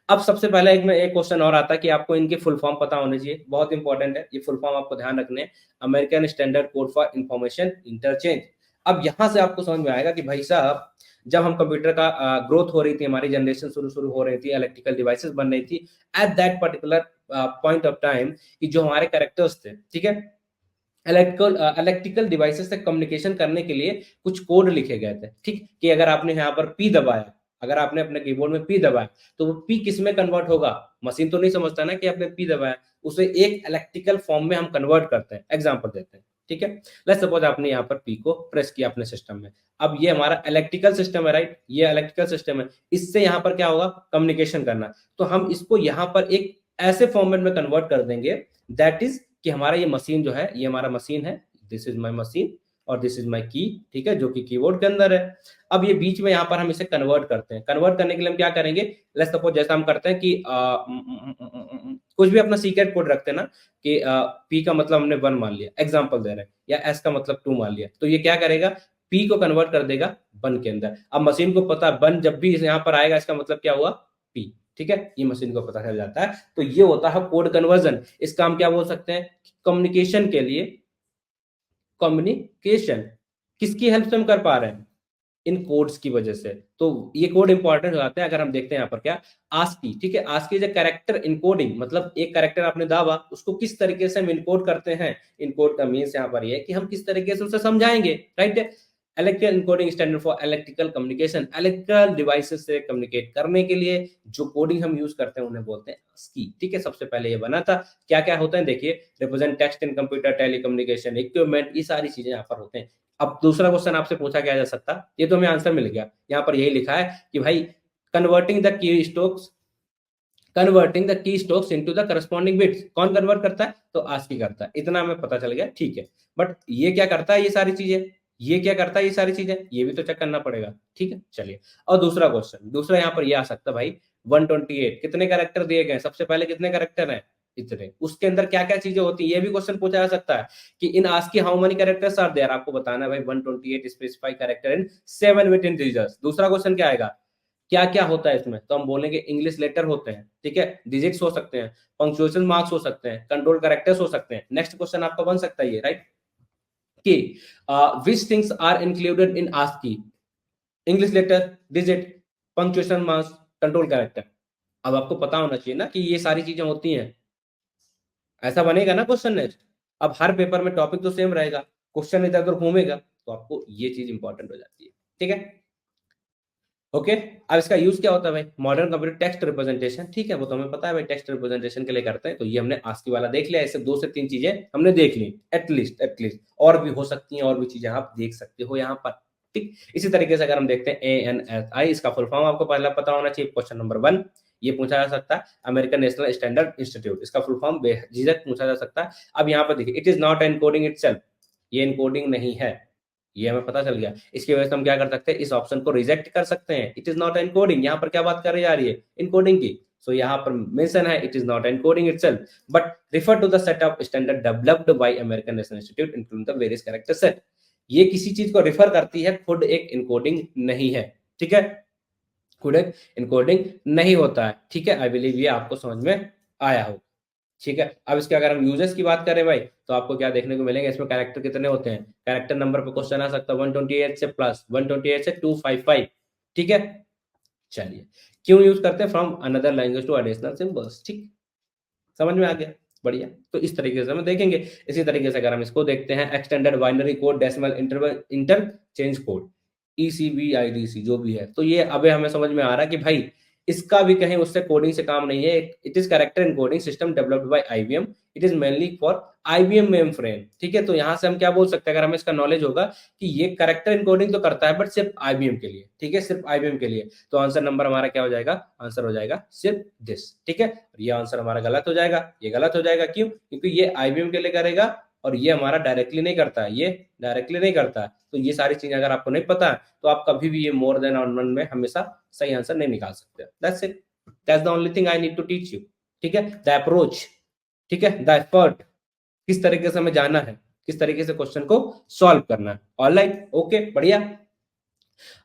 अब सबसे पहले एक क्वेश्चन और आता है कि आपको इनके फुल फॉर्म पता होने चाहिए, बहुत इंपॉर्टेंट है ये फुल फॉर्म, आपको ध्यान रखने हैं। American standard code for information interchange. अब यहां से आपको समझ में आएगा कि भाई साहब, जब हम कंप्यूटर का ग्रोथ हो रही थी, हमारी जनरेशन शुरू शुरू हो रही थी, इलेक्ट्रिकल डिवाइसेस बन रही थी, at that particular point of time, कि जो हमारे कैरेक्टर्स थे, ठीक है, इलेक्ट्रिकल डिवाइसेस से कम्युनिकेशन करने के लिए कुछ कोड लिखे गए थे, ठीक, कि अगर आपने यहाँ पर पी दबाया, अगर आपने अपने कीबोर्ड में पी दबाया, तो वो पी किस में कन्वर्ट होगा, मशीन तो नहीं समझता ना कि आपने पी दबाया, उसे एक इलेक्ट्रिकल फॉर्म में हम कन्वर्ट करते हैं। एग्जांपल देते हैं, ठीक है, लेट्स सपोज आपने यहाँ पर पी को प्रेस किया अपने सिस्टम में, अब ये हमारा इलेक्ट्रिकल सिस्टम है, राइट, ये इलेक्ट्रिकल सिस्टम है, इससे यहाँ पर क्या होगा, कम्युनिकेशन करना, तो हम इसको यहाँ पर एक ऐसे फॉर्मेट में कन्वर्ट कर देंगे, दैट इज कि हमारा ये मशीन जो है, ये हमारा मशीन है, दिस इज माय मशीन और दिस इज माय की, ठीक है, जो कि कीबोर्ड के अंदर है। अब ये बीच में यहाँ पर हम इसे कन्वर्ट करते हैं, कन्वर्ट करने के लिए हम क्या करेंगे, लेट्स सपोज जैसा हम करते हैं कि कुछ भी अपना सीक्रेट कोड रखते हैं ना, कि पी का मतलब हमने 1 मान लिया, एग्जांपल दे रहे हैं, या एस का मतलब 2 मान लिया, तो ये क्या करेगा, पी को कन्वर्ट कर देगा 1 के अंदर। अब मशीन को पता 1 जब भी यहाँ पर आएगा, इसका मतलब क्या हुआ, पी, ठीक है, ये मशीन को पता चल जाता है। तो ये होता है कोड कन्वर्जन। इसका हम क्या बोल सकते हैं, कम्युनिकेशन के लिए, कम्युनिकेशन किसकी हेल्प से हम कर पा रहे हैं, इन कोड्स की वजह से। तो ये कोड इंपॉर्टेंट हो जाते हैं। अगर हम देखते हैं यहाँ पर क्या, आस्की, ठीक है, आस्की इज कैरेक्टर इनकोडिंग, मतलब एक कैरेक्टर आपने दाबा, उसको किस तरीके से हम इनकोड करते हैं, इनकोड का मीन्स यहाँ पर ये है कि हम किस तरीके से उसे समझाएंगे, right. Electrical encoding standard for electrical communication, electrical devices से कम्युनिकेट करने के लिए जो कोडिंग हम यूज करते हैं उन्हें बोलते हैं ASCII, ठीक है, सबसे पहले ये बना था। क्या क्या होता है देखिए, represent text in computer telecommunication equipment, ये सारी चीजें यहाँ पर होते हैं। अब दूसरा क्वेश्चन आपसे पूछा क्या जा सकता, ये तो हमें आंसर मिल गया, यहाँ पर यही लिखा है कि भाई converting the key strokes, converting the key strokes into the corresponding bits, कौन कन्वर्ट करता है, तो ASCII करता है, इतना हमें पता चल गया, ठीक है। बट ये क्या करता है, ये सारी चीजें, ये क्या करता है, ये सारी चीजें, ये भी तो चेक करना पड़ेगा, ठीक है, चलिए। और दूसरा क्वेश्चन, दूसरा यहाँ पर ये आ सकता है भाई, 128 कितने कैरेक्टर दिए गए, सबसे पहले कितने कैरेक्टर हैं, इतने, उसके अंदर क्या क्या चीजें होती है, ये भी क्वेश्चन पूछा जा सकता है कि in ASCII how many characters are there, आपको बताना है भाई 128 specify character in 7 bit integers. दूसरा क्वेश्चन क्या आएगा, क्या क्या होता है इसमें, तो हम बोलेंगे इंग्लिश लेटर होते हैं, ठीक है, डिजिट्स हो सकते हैं, पंक्चुएशन मार्क्स हो सकते हैं, कंट्रोल कैरेक्टर्स हो सकते हैं। नेक्स्ट क्वेश्चन आपका बन सकता है ये, राइट, कि which things are included in ASCII, English letter, digit, punctuation marks, control character. अब आपको पता होना चाहिए ना कि ये सारी चीजें होती हैं, ऐसा बनेगा ना क्वेश्चन नेक्स्ट। अब हर पेपर में टॉपिक तो सेम रहेगा, क्वेश्चन इधर उधर घूमेगा, तो आपको ये चीज इंपॉर्टेंट हो जाती है, ठीक है। ओके। अब इसका यूज क्या होता है भाई, मॉडर्न कंप्यूटर टेक्स्ट रिप्रेजेंटेशन, ठीक है, वो तो हमें पता है भाई, टेक्स्ट रिप्रेजेंटेशन के लिए करते हैं। तो ये हमने आस्की वाला देख लिया, ऐसे 2 से 3 चीजें हमने देख ली, एटलीस्ट और भी हो सकती हैं, और भी चीजें आप देख सकते हो यहाँ पर, ठीक। इसी तरीके से अगर हम देखते हैं ANSI, इसका फुल फॉर्म आपको पहला पता होना चाहिए, क्वेश्चन नंबर 1 ये पूछा जा सकता है, अमेरिकन नेशनल स्टैंडर्ड इंस्टीट्यूट, इसका फुल फॉर्म बेझिझक पूछा जा सकता है। अब यहाँ पर देखिए, it is not encoding itself, ये एनकोडिंग नहीं है, ये हमें पता चल गया। इसकी वजह से हम क्या कर सकते हैं, इस ऑप्शन को रिजेक्ट कर सकते हैं, इट इज नॉट एनकोडिंग। यहाँ पर क्या बात करी जा रही है, इनकोडिंग की। सो यहाँ पर मेंशन है, it is not encoding itself but refer to the set of standard developed by American National Institute including the various character set. ये किसी चीज को रिफर करती है, खुद एक इनकोडिंग नहीं है, ठीक है, खुद एक इनकोडिंग नहीं होता है, ठीक है। आई बिलीव ये आपको समझ में आया हो, ठीक है। अब इसके अगर हम यूजर्स की बात करें भाई, तो आपको क्या देखने को मिलेंगे, इसमें कैरेक्टर कितने होते हैं, कैरेक्टर नंबर पे क्वेश्चन आ सकता है, 128 से प्लस 128 से 255, ठीक है। चलिए, क्यों यूज करते हैं, from another language to additional symbols, ठीक, समझ में आ गया, बढ़िया। तो इस तरीके से हम देखेंगे। इसी तरीके से अगर हम इसको देखते हैं, extended binary code decimal interchange code, ECBIDC जो भी है, तो ये अबे हमें समझ में आ रहा है कि भाई इसका भी कहीं उससे कोडिंग से काम नहीं है। It is character encoding system developed by IBM, it is mainly for IBM main frame, ठीक है। तो यहाँ से हम क्या बोल सकते हैं, अगर हमें इसका नॉलेज होगा कि ये कैरेक्टर एनकोडिंग तो करता है बट सिर्फ IBM के लिए, ठीक है, सिर्फ IBM के लिए। तो आंसर नंबर हमारा क्या हो जाएगा, आंसर हो जाएगा सिर्फ दिस, ठीक है। ये आंसर हमारा गलत हो जाएगा, ये गलत हो जाएगा, क्यों, क्योंकि ये IBM के लिए करेगा और ये हमारा डायरेक्टली नहीं करता है, ये डायरेक्टली नहीं करता है। तो ये सारी चीजें अगर आपको नहीं पता है, तो आप कभी भी ये मोर देन और नन में हमेशा सही आंसर नहीं निकाल सकते। That's it, that's the only thing I need to teach you, ठीक है, द अप्रोच, ठीक है, द एफर्ट, किस तरीके से हमें जाना है, किस तरीके से क्वेश्चन को सॉल्व करना है। ऑलराइट, ओके, बढ़िया।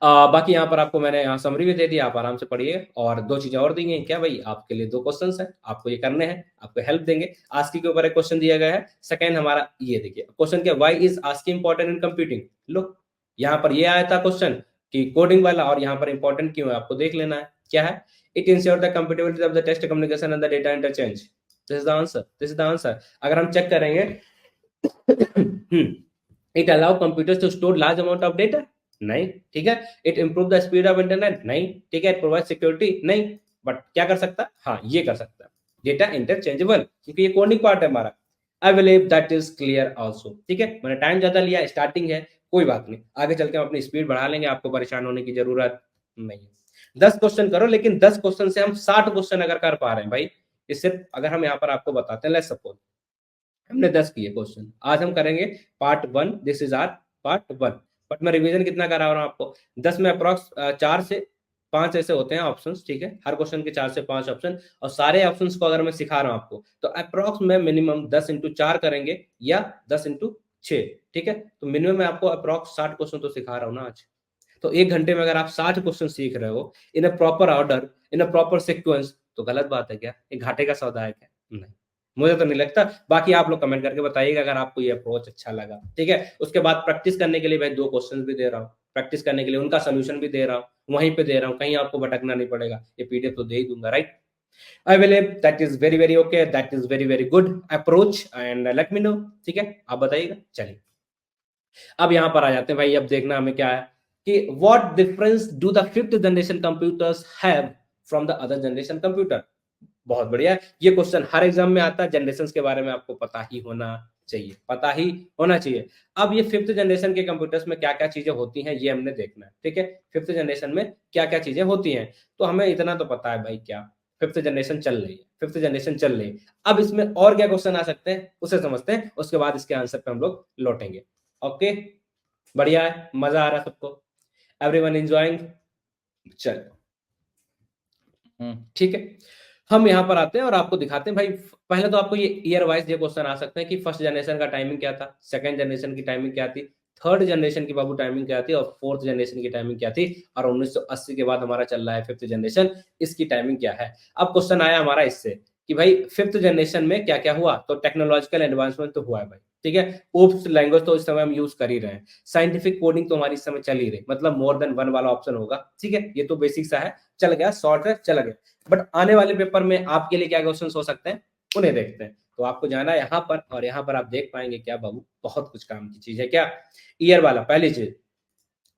बाकी यहाँ पर आपको मैंने यहाँ समरी भी दे दिया, आप आराम से पढ़िए। और 2 चीजें और दी गई क्या भाई, आपके लिए 2 क्वेश्चंस हैं, आपको ये करने हैं, आपको हेल्प देंगे। आस्की के ऊपर एक क्वेश्चन दिया गया है, सेकंड हमारा ये देखिए क्वेश्चन, क्या why is ASCII important in computing. लो, यहाँ पर ये आया था क्वेश्चन कि कोडिंग वाला, और यहाँ पर इंपॉर्टेंट क्यों है आपको देख लेना है, क्या है, it ensure the compatibility of the test communication and the data interchange, this is the answer, this is the answer. अगर हम चेक करेंगे, it allow computers to store large amount of data, नहीं, ठीक है। It improve the speed of internet, नहीं, ठीक है। इट प्रोवाइड सिक्योरिटी, नहीं, बट क्या कर सकता है, हाँ ये कर सकता है, डेटा इंटरचेंजेबल, क्योंकि ये कोडिंग पार्ट है हमारा। आई believe that is clear also, ठीक है। मैंने टाइम ज्यादा लिया, स्टार्टिंग है, कोई बात नहीं, आगे चल के हम अपनी स्पीड बढ़ा लेंगे, आपको परेशान होने की जरूरत नहीं है। 10 क्वेश्चन करो, लेकिन 10 क्वेश्चन से हम 60 क्वेश्चन अगर कर पा रहे हैं भाई, ये सिर्फ अगर हम यहाँ पर आपको बताते हैं, लेट्स सपोज हमने 10 किए क्वेश्चन, आज हम करेंगे part 1, this is our part 1। But मैं रिवीजन कितना करा रहा हूँ आपको, 10 में अप्रॉक्स 4 से 5 ऐसे होते हैं ऑप्शंस, ठीक है, हर क्वेश्चन के 4 से 5 ऑप्शन, और सारे ऑप्शंस को अगर मैं सिखा रहा हूँ आपको, तो अप्रॉक्स में मिनिमम 10 × 4 करेंगे या 10 × 6, ठीक है। तो मिनिमम मैं आपको अप्रॉक्स 60 क्वेश्चन तो सिखा रहा हूँ ना आज। तो 1 घंटे में अगर आप 60 क्वेश्चन सीख रहे हो in a proper order, in a proper sequence, तो गलत बात है क्या, ये घाटे का सौदा है क्या, नहीं, मुझे तो नहीं लगता। बाकी आप लोग कमेंट करके बताइएगा अगर आपको ये अप्रोच अच्छा लगा, ठीक है। उसके बाद प्रैक्टिस करने के लिए भाई 2 क्वेश्चन भी दे रहा हूँ, प्रैक्टिस करने के लिए उनका सोल्यूशन भी दे रहा हूँ, वहीं पे दे रहा हूँ, कहीं आपको भटकना नहीं पड़ेगा, ये PDF तो दे ही दूंगा, right. I believe that is very very okay, that is very very good approach, and let me know, ठीक है, आप बताइएगा। चलिए, अब यहां पर आ जाते हैं भाई, अब देखना हमें क्या है कि what difference do the 5th generation computers have from the other generation computer. बहुत बढ़िया, ये क्वेश्चन हर एग्जाम में आता है, जनरेशन के बारे में आपको पता ही होना चाहिए, पता ही होना चाहिए। अब ये 5th जनरेशन के कंप्यूटर्स में क्या क्या चीजें होती हैं, ये हमने देखना है, ठीक है। 5th जनरेशन में क्या क्या चीजें होती हैं, तो हमें इतना तो पता है भाई, क्या 5th जनरेशन चल रही है, 5th जनरेशन चल रही है। अब इसमें और क्या क्वेश्चन आ सकते हैं, उसे समझते हैं, उसके बाद इसके आंसर पे हम लोग लौटेंगे। ओके, बढ़िया है, मजा आ रहा है सबको, एवरीवन एंजॉयिंग, चल, ठीक है। हम यहाँ पर आते हैं और आपको दिखाते हैं भाई, पहले तो आपको ये ईयर वाइज ये क्वेश्चन आ सकते हैं कि फर्स्ट जनरेशन का टाइमिंग क्या था, सेकंड जनरेशन की टाइमिंग क्या थी, थर्ड जनरेशन की बाबू टाइमिंग क्या थी, और फोर्थ जनरेशन की टाइमिंग क्या थी, और 1980 के बाद हमारा चल रहा है 5th जनरेशन, इसकी टाइमिंग क्या है। अब क्वेश्चन आया हमारा इससे कि भाई 5th जनरेशन में क्या क्या हुआ, तो टेक्नोलॉजिकल एडवांसमेंट तो हुआ है भाई, ठीक है। ओप्स लैंग्वेज तो इस समय हम यूज कर ही रहे हैं, साइंटिफिक कोडिंग तो हमारी इस समय चल ही रही, मतलब मोर देन वन वाला ऑप्शन होगा, ठीक है, ये तो बेसिक सा है, चल गया, शॉर्ट है, चल गया। बट आने वाले पेपर में आपके लिए क्या क्वेश्चन हो सकते हैं, उन्हें देखते हैं। तो आपको जाना है यहाँ पर, और यहाँ पर आप देख पाएंगे क्या बाबू, बहुत कुछ काम की चीज है, क्या ईयर वाला, पहली चीज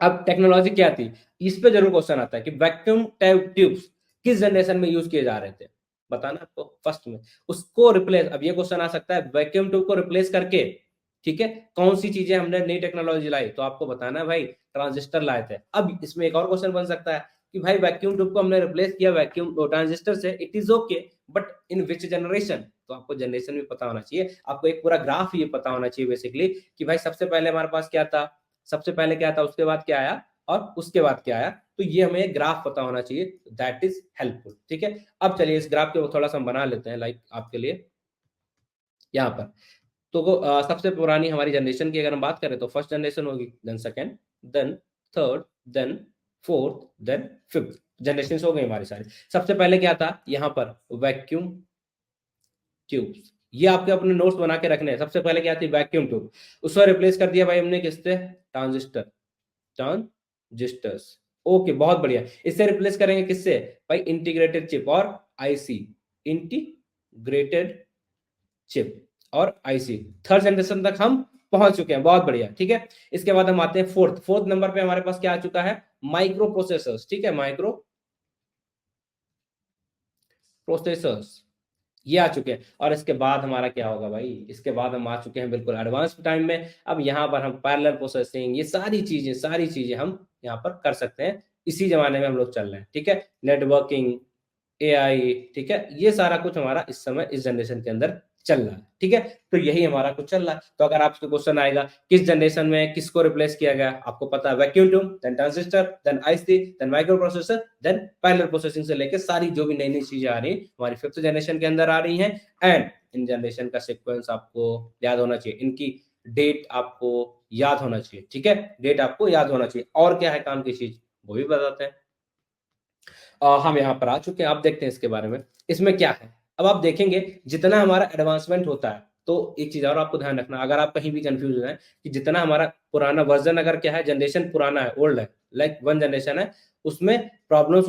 अब टेक्नोलॉजी क्या थी, इस पे जरूर क्वेश्चन आता है कि वैक्यूम ट्यूब्स किस जनरेशन में यूज किए जा रहे थे, बताना आपको फर्स्ट में। उसको रिप्लेस, अब ये क्वेश्चन आ सकता है वैक्यूम ट्यूब को रिप्लेस करके, ठीक है, कौन सी चीजें हमने नई टेक्नोलॉजी लाई, तो आपको बताना है भाई ट्रांजिस्टर लाए थे। अब इसमें एक और क्वेश्चन बन सकता है कि भाई वैक्यूम ट्यूब को हमने रिप्लेस किया वैक्यूम ट्रांजिस्टर से, it is okay, but in which generation, तो आपको जनरेशन भी पता होना चाहिए, आपको एक पूरा ग्राफ ये पता होना चाहिए बेसिकली कि भाई सबसे पहले हमारे पास क्या था, सबसे पहले क्या था, उसके बाद क्या आया, और उसके बाद क्या आया, तो ये हमें ग्राफ पता होना चाहिए, दैट इज हेल्पफुल, ठीक है। अब चलिए इस ग्राफ को थोड़ा सा हम बना लेते हैं लाइक आपके लिए यहाँ पर। तो सबसे पुरानी हमारी जनरेशन की अगर हम बात करें तो फर्स्ट जनरेशन होगी, then second, then third, then fourth, then fifth generation हो गई हमारी सारी। सबसे पहले क्या था यहाँ पर, वैक्यूम ट्यूब्स, ये आपके अपने नोट्स बना के रखने हैं। सबसे पहले क्या थी, वैक्यूम ट्यूब, उसको रिप्लेस कर दिया भाई हमने किससे, ट्रांजिस्टर, ट्रांजिस्टर्स, ओके बहुत बढ़िया। इससे रिप्लेस करेंगे किससे भाई, इंटीग्रेटेड चिप और आईसी, इंटीग्रेटेड चिप और आईसी, थर्ड जनरेशन तक हम पहुंच चुके हैं, बहुत बढ़िया, ठीक है। इसके बाद हम आते हैं फोर्थ, फोर्थ नंबर पे हमारे पास क्या आ चुका है, माइक्रो प्रोसेसर्स, ठीक है, माइक्रो प्रोसेसर्स ये आ चुके हैं। और इसके बाद हमारा क्या होगा भाई, इसके बाद हम आ चुके हैं बिल्कुल एडवांस टाइम में। अब यहाँ पर हम पैरेलल प्रोसेसिंग, ये सारी चीजें हम यहाँ पर कर सकते हैं, इसी जमाने में हम लोग चल रहे हैं, ठीक है। नेटवर्किंग, एआई, ठीक है, ये सारा कुछ हमारा इस समय इस जनरेशन के अंदर चल रहा है, ठीक है। तो यही हमारा कुछ चल रहा है। तो अगर आपसे क्वेश्चन आएगा किस जनरेशन में किसको रिप्लेस किया गया, आपको पता है vacuum tube, then transistor, then IC, then micro processor, then parallel processing से लेकर सारी जो भी नई नई चीजें आ रही हैं हमारी फिफ्थ जनरेशन के अंदर आ रही हैं। एंड इन जनरेशन का सीक्वेंस आपको याद होना चाहिए, इनकी डेट आपको याद होना चाहिए, ठीक है, डेट आपको याद होना चाहिए। और क्या है काम की चीज वो भी बताते हैं। हम यहाँ पर आ चुके हैं, आप देखते हैं इसके बारे में, इसमें क्या है। अब आप देखेंगे जितना हमारा एडवांसमेंट होता है, तो एक चीज और आपको ध्यान रखना, अगर आप कहीं भी कंफ्यूज हैं कि जितना हमारा पुराना वर्जन, अगर क्या है जनरेशन पुराना है, ओल्ड है, लाइक वन जनरेशन है, उसमें प्रॉब्लम्स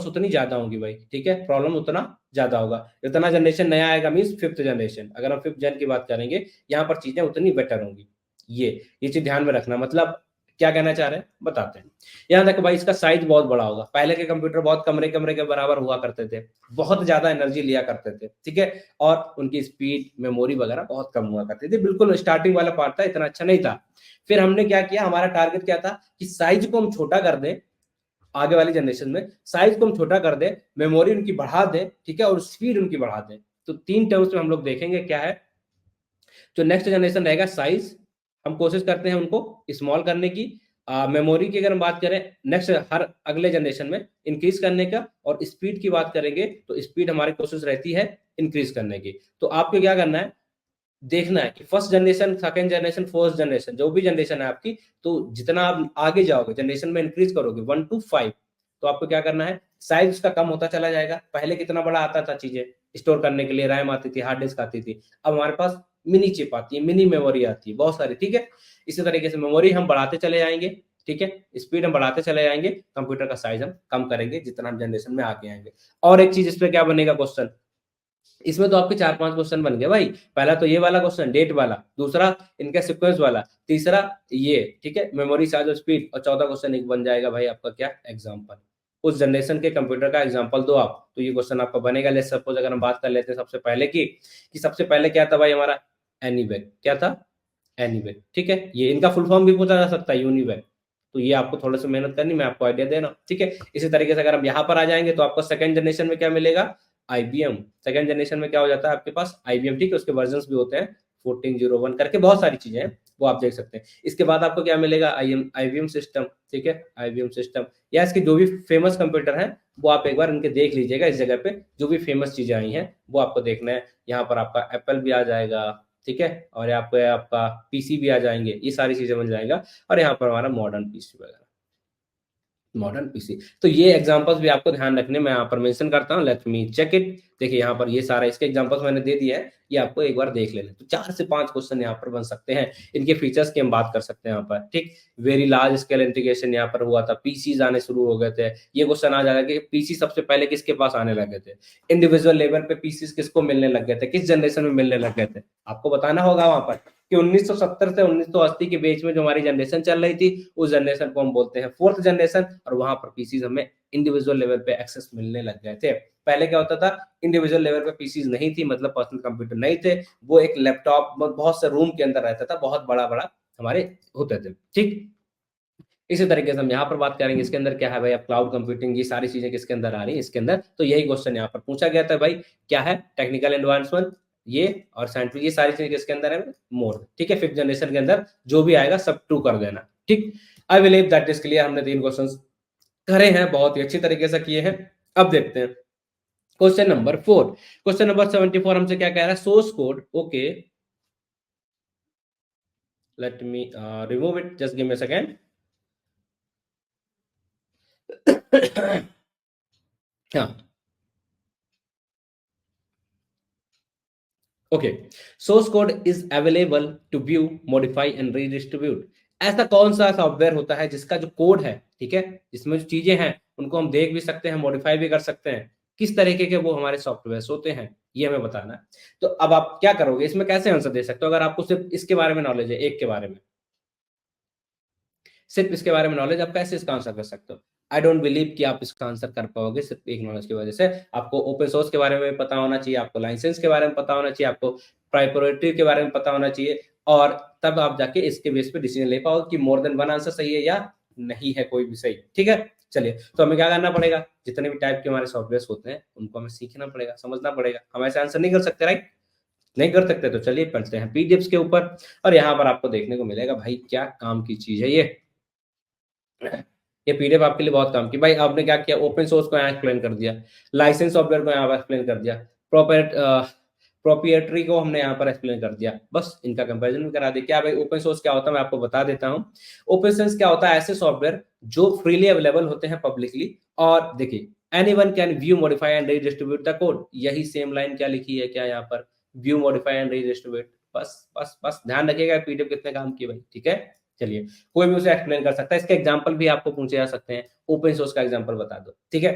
उतनी ज्यादा होंगी भाई, ठीक है, प्रॉब्लम उतना ज्यादा होगा। जितना जनरेशन नया आएगा मीन्स फिफ्थ जनरेशन, अगर हम फिफ्थ जन की बात करेंगे, यहाँ पर चीजें उतनी बेटर होंगी। ये चीज ध्यान में रखना, मतलब क्या कहना चाह रहे हैं बताते हैं। यहाँ तक भाई इसका साइज बहुत बड़ा होगा, पहले के कंप्यूटर बहुत कमरे कमरे के बराबर हुआ करते थे, बहुत ज्यादा एनर्जी लिया करते थे, ठीक है, और उनकी स्पीड मेमोरी वगैरह बहुत कम हुआ करती थी, बिल्कुल स्टार्टिंग वाला पार्ट था, इतना अच्छा नहीं था। फिर हमने क्या किया, हमारा टारगेट क्या था कि साइज को हम छोटा कर दें, आगे वाली जनरेशन में साइज को हम छोटा कर दें, मेमोरी उनकी बढ़ा दें, ठीक है, और स्पीड उनकी बढ़ा दें। तो तीन टर्म्स में हम लोग देखेंगे क्या है, जो नेक्स्ट जनरेशन रहेगा साइज, हम कोशिश करते हैं उनको स्मॉल करने की, मेमोरी की अगर हम बात करें नेक्स्ट हर अगले जनरेशन में इंक्रीज करने का, और स्पीड की बात करेंगे तो स्पीड हमारी कोशिश रहती है इंक्रीज करने की। तो आपको क्या करना है, देखना है कि first generation, second generation, fourth generation, जो भी जनरेशन है आपकी, तो जितना आप आगे जाओगे जनरेशन में इंक्रीज करोगे 1 to 5, तो आपको क्या करना है, साइज उसका कम होता चला जाएगा। पहले कितना बड़ा आता था चीजें स्टोर करने के लिए, रैम आती थी, हार्ड डिस्क आती थी, अब हमारे पास मिनी चिप आती है, मिनी मेमोरी आती है, बहुत सारी, ठीक है। इसी तरीके से मेमोरी हम बढ़ाते चले जाएंगे, ठीक है, स्पीड हम बढ़ाते चले जाएंगे, कंप्यूटर का साइज हम कम करेंगे जितना हम जनरेशन में आगे आएंगे। और एक चीज इस पे क्या बनेगा क्वेश्चन, इसमें तो आपके 4-5 क्वेश्चन बन गए भाई। पहला तो ये वाला क्वेश्चन डेट वाला, दूसरा इनका सीक्वेंस वाला, तीसरा ये, ठीक है, मेमोरी साइज और स्पीड, और चौथा क्वेश्चन एक बन जाएगा भाई आपका क्या, एग्जांपल, उस जनरेशन के कंप्यूटर का एग्जांपल दो आप, तो ये क्वेश्चन आपका बनेगा। लेट्स सपोज अगर हम बात कर लेते हैं सबसे पहले की, कि सबसे पहले क्या था भाई हमारा, एनीवेक, क्या था, एनीवेक, ठीक है, ये इनका फुल फॉर्म भी पूछा जा सकता है, यूनिवेक। तो ये आपको थोड़ा सा मेहनत करनी, मैं आपको आइडिया दे रहा हूँ, ठीक है। इसी तरीके से अगर हम यहाँ पर आ जाएंगे तो आपको सेकंड जनरेशन में क्या मिलेगा, आईबीएम। सेकंड जनरेशन में क्या हो जाता है आपके पास, आईबीएम, ठीक है, उसके वर्जन भी होते हैं 1401 करके, बहुत सारी चीजें हैं, वो आप देख सकते हैं। इसके बाद आपको क्या मिलेगा, आईबीएम सिस्टम, ठीक है, आईबीएम सिस्टम, या इसके जो भी फेमस कंप्यूटर हैं वो आप एक बार इनके देख लीजिएगा, इस जगह पे जो भी फेमस चीजें आई हैं वो आपको देखना है। यहाँ पर आपका एप्पल भी आ जाएगा, ठीक है, और यहाँ पे आपका पीसी भी आ जाएंगे, ये सारी चीजें बन जाएगा। और यहाँ पर हमारा मॉडर्न पीसी वगैरह, मॉडर्न पीसी। तो ये एग्जांपल्स भी आपको ध्यान रखने में यहाँ पर मेंशन करता हूँ, लेट मी चेक इट। देखिए यहाँ पर ये सारा इसके एग्जांपल्स मैंने दे दिया है, ये आपको एक बार देख लेना। तो 4 से 5 क्वेश्चन यहाँ पर बन सकते हैं, इनके फीचर्स की हम बात कर सकते हैं यहाँ पर, ठीक। वेरी लार्ज स्केल इंटीग्रेशन यहाँ पर हुआ था, पीसीज आने शुरू हो गए थे, ये क्वेश्चन आ जाएगा कि पीसी सबसे पहले किसके पास आने लगे थे, इंडिविजुअल लेवल पे पीसीज किसको मिलने लग गए थे, किस जनरेशन में मिलने लग गए थे, आपको बताना होगा वहां पर। कि 1970 से 1980 के बीच में जो हमारी जनरेशन चल रही थी, उस जनरेशन को हम बोलते हैं फोर्थ जनरेशन, और वहां पर पीसीज हमें इंडिविजुअल लेवल पे एक्सेस मिलने लग गए थे। पहले क्या होता था, इंडिविजुअल लेवल पे पीसीज नहीं थी, मतलब पर्सनल कंप्यूटर नहीं थे, वो एक लैपटॉप बहुत से रूम के अंदर रहता था, बहुत बड़ा बड़ा हमारे होते थे। ठीक, इसी तरीके से हम यहाँ पर बात करेंगे, इसके अंदर क्या है भाई, अब क्लाउड कंप्यूटिंग, ये सारी चीजें किसके अंदर आ रही है इसके अंदर, तो यही क्वेश्चन यहाँ पर पूछा गया था भाई, क्या है टेक्निकल एडवांसमेंट, ये और साइंटिफिक, ये सारी चीजें किसके अंदर है, मोर। ठीक है, फिफ्थ जनरेशन के अंदर जो भी आएगा सब ट्रू कर देना। ठीक, आई बिलीव दैट इज क्लियर। हमने 3 क्वेश्चन करे हैं, बहुत ही अच्छी तरीके से किए हैं। अब देखते हैं क्वेश्चन नंबर 4। क्वेश्चन नंबर 74 हमसे क्या कह रहा है, source code, okay, let me remove it, just give me a second. हाँ, okay, source code is available to view, modify and redistribute. ऐसा कौन सा सॉफ्टवेयर होता है जिसका जो कोड है, ठीक है, जिसमें जो चीजें हैं उनको हम देख भी सकते हैं, मॉडिफाई भी कर सकते हैं, किस तरीके के वो हमारे सॉफ्टवेयर होते हैं, ये हमें बताना है। तो अब आप क्या करोगे, इसमें कैसे आंसर दे सकते हो, अगर आपको सिर्फ इसके बारे में नॉलेज है, एक के बारे में, सिर्फ इसके बारे में नॉलेज, आप कैसे इसका आंसर कर सकते हो। आई डोंट बिलीव कि आप इसका आंसर कर पाओगे सिर्फ एक नॉलेज की वजह से। आपको ओपन सोर्स के बारे में पता होना चाहिए, आपको लाइसेंस के बारे में पता होना चाहिए, आपको प्राइयोरिटी के बारे में पता होना चाहिए, और तब आप जाके इसके बेस पे डिसीजन ले पाओगे कि मोर देन वन आंसर सही है या नहीं है कोई भी सही। ठीक है, चलिए, तो हमें क्या करना पड़ेगा, जितने भी टाइप के हमारे सॉफ्टवेयर होते हैं उनको हमें सीखना पड़ेगा, समझना पड़ेगा। हम ऐसे आंसर नहीं कर सकते, राइट, नहीं कर सकते, तो चलिए पढ़ते हैं पीडीएफ्स के ऊपर। और यहाँ पर आपको देखने को मिलेगा भाई क्या काम की चीज है ये पीडीएफ आपके लिए बहुत काम की। भाई आपने क्या किया, ओपन सोर्स को यहाँ एक्सप्लेन कर दिया, लाइसेंस सॉफ्टवेयर को यहाँ पर एक्सप्लेन कर दिया, प्रोपिएटरी को हमने यहाँ पर एक्सप्लेन कर दिया, बस इनका कंपैरिजन भी करा दिया। क्या भाई ओपन सोर्स क्या होता है, मैं आपको बता देता हूँ। ओपन सोर्स क्या होता है, ऐसे सॉफ्टवेयर जो फ्रीली अवेलेबल होते हैं पब्लिकली, और देखिए anyone can view, modify and redistribute the code. यही सेम लाइन क्या लिखी है, क्या यहाँ पर, व्यू, मॉडिफाई एंड रीडिस्ट्रीब्यूट। बस बस बस ध्यान रखिएगा पीडीएफ कितने काम की भाई। ठीक है, चलिए, कोई भी उसे एक्सप्लेन कर सकता है, इसके एग्जांपल भी आपको पूछे जा सकते हैं, ओपन सोर्स का एग्जांपल बता दो। ठीक है,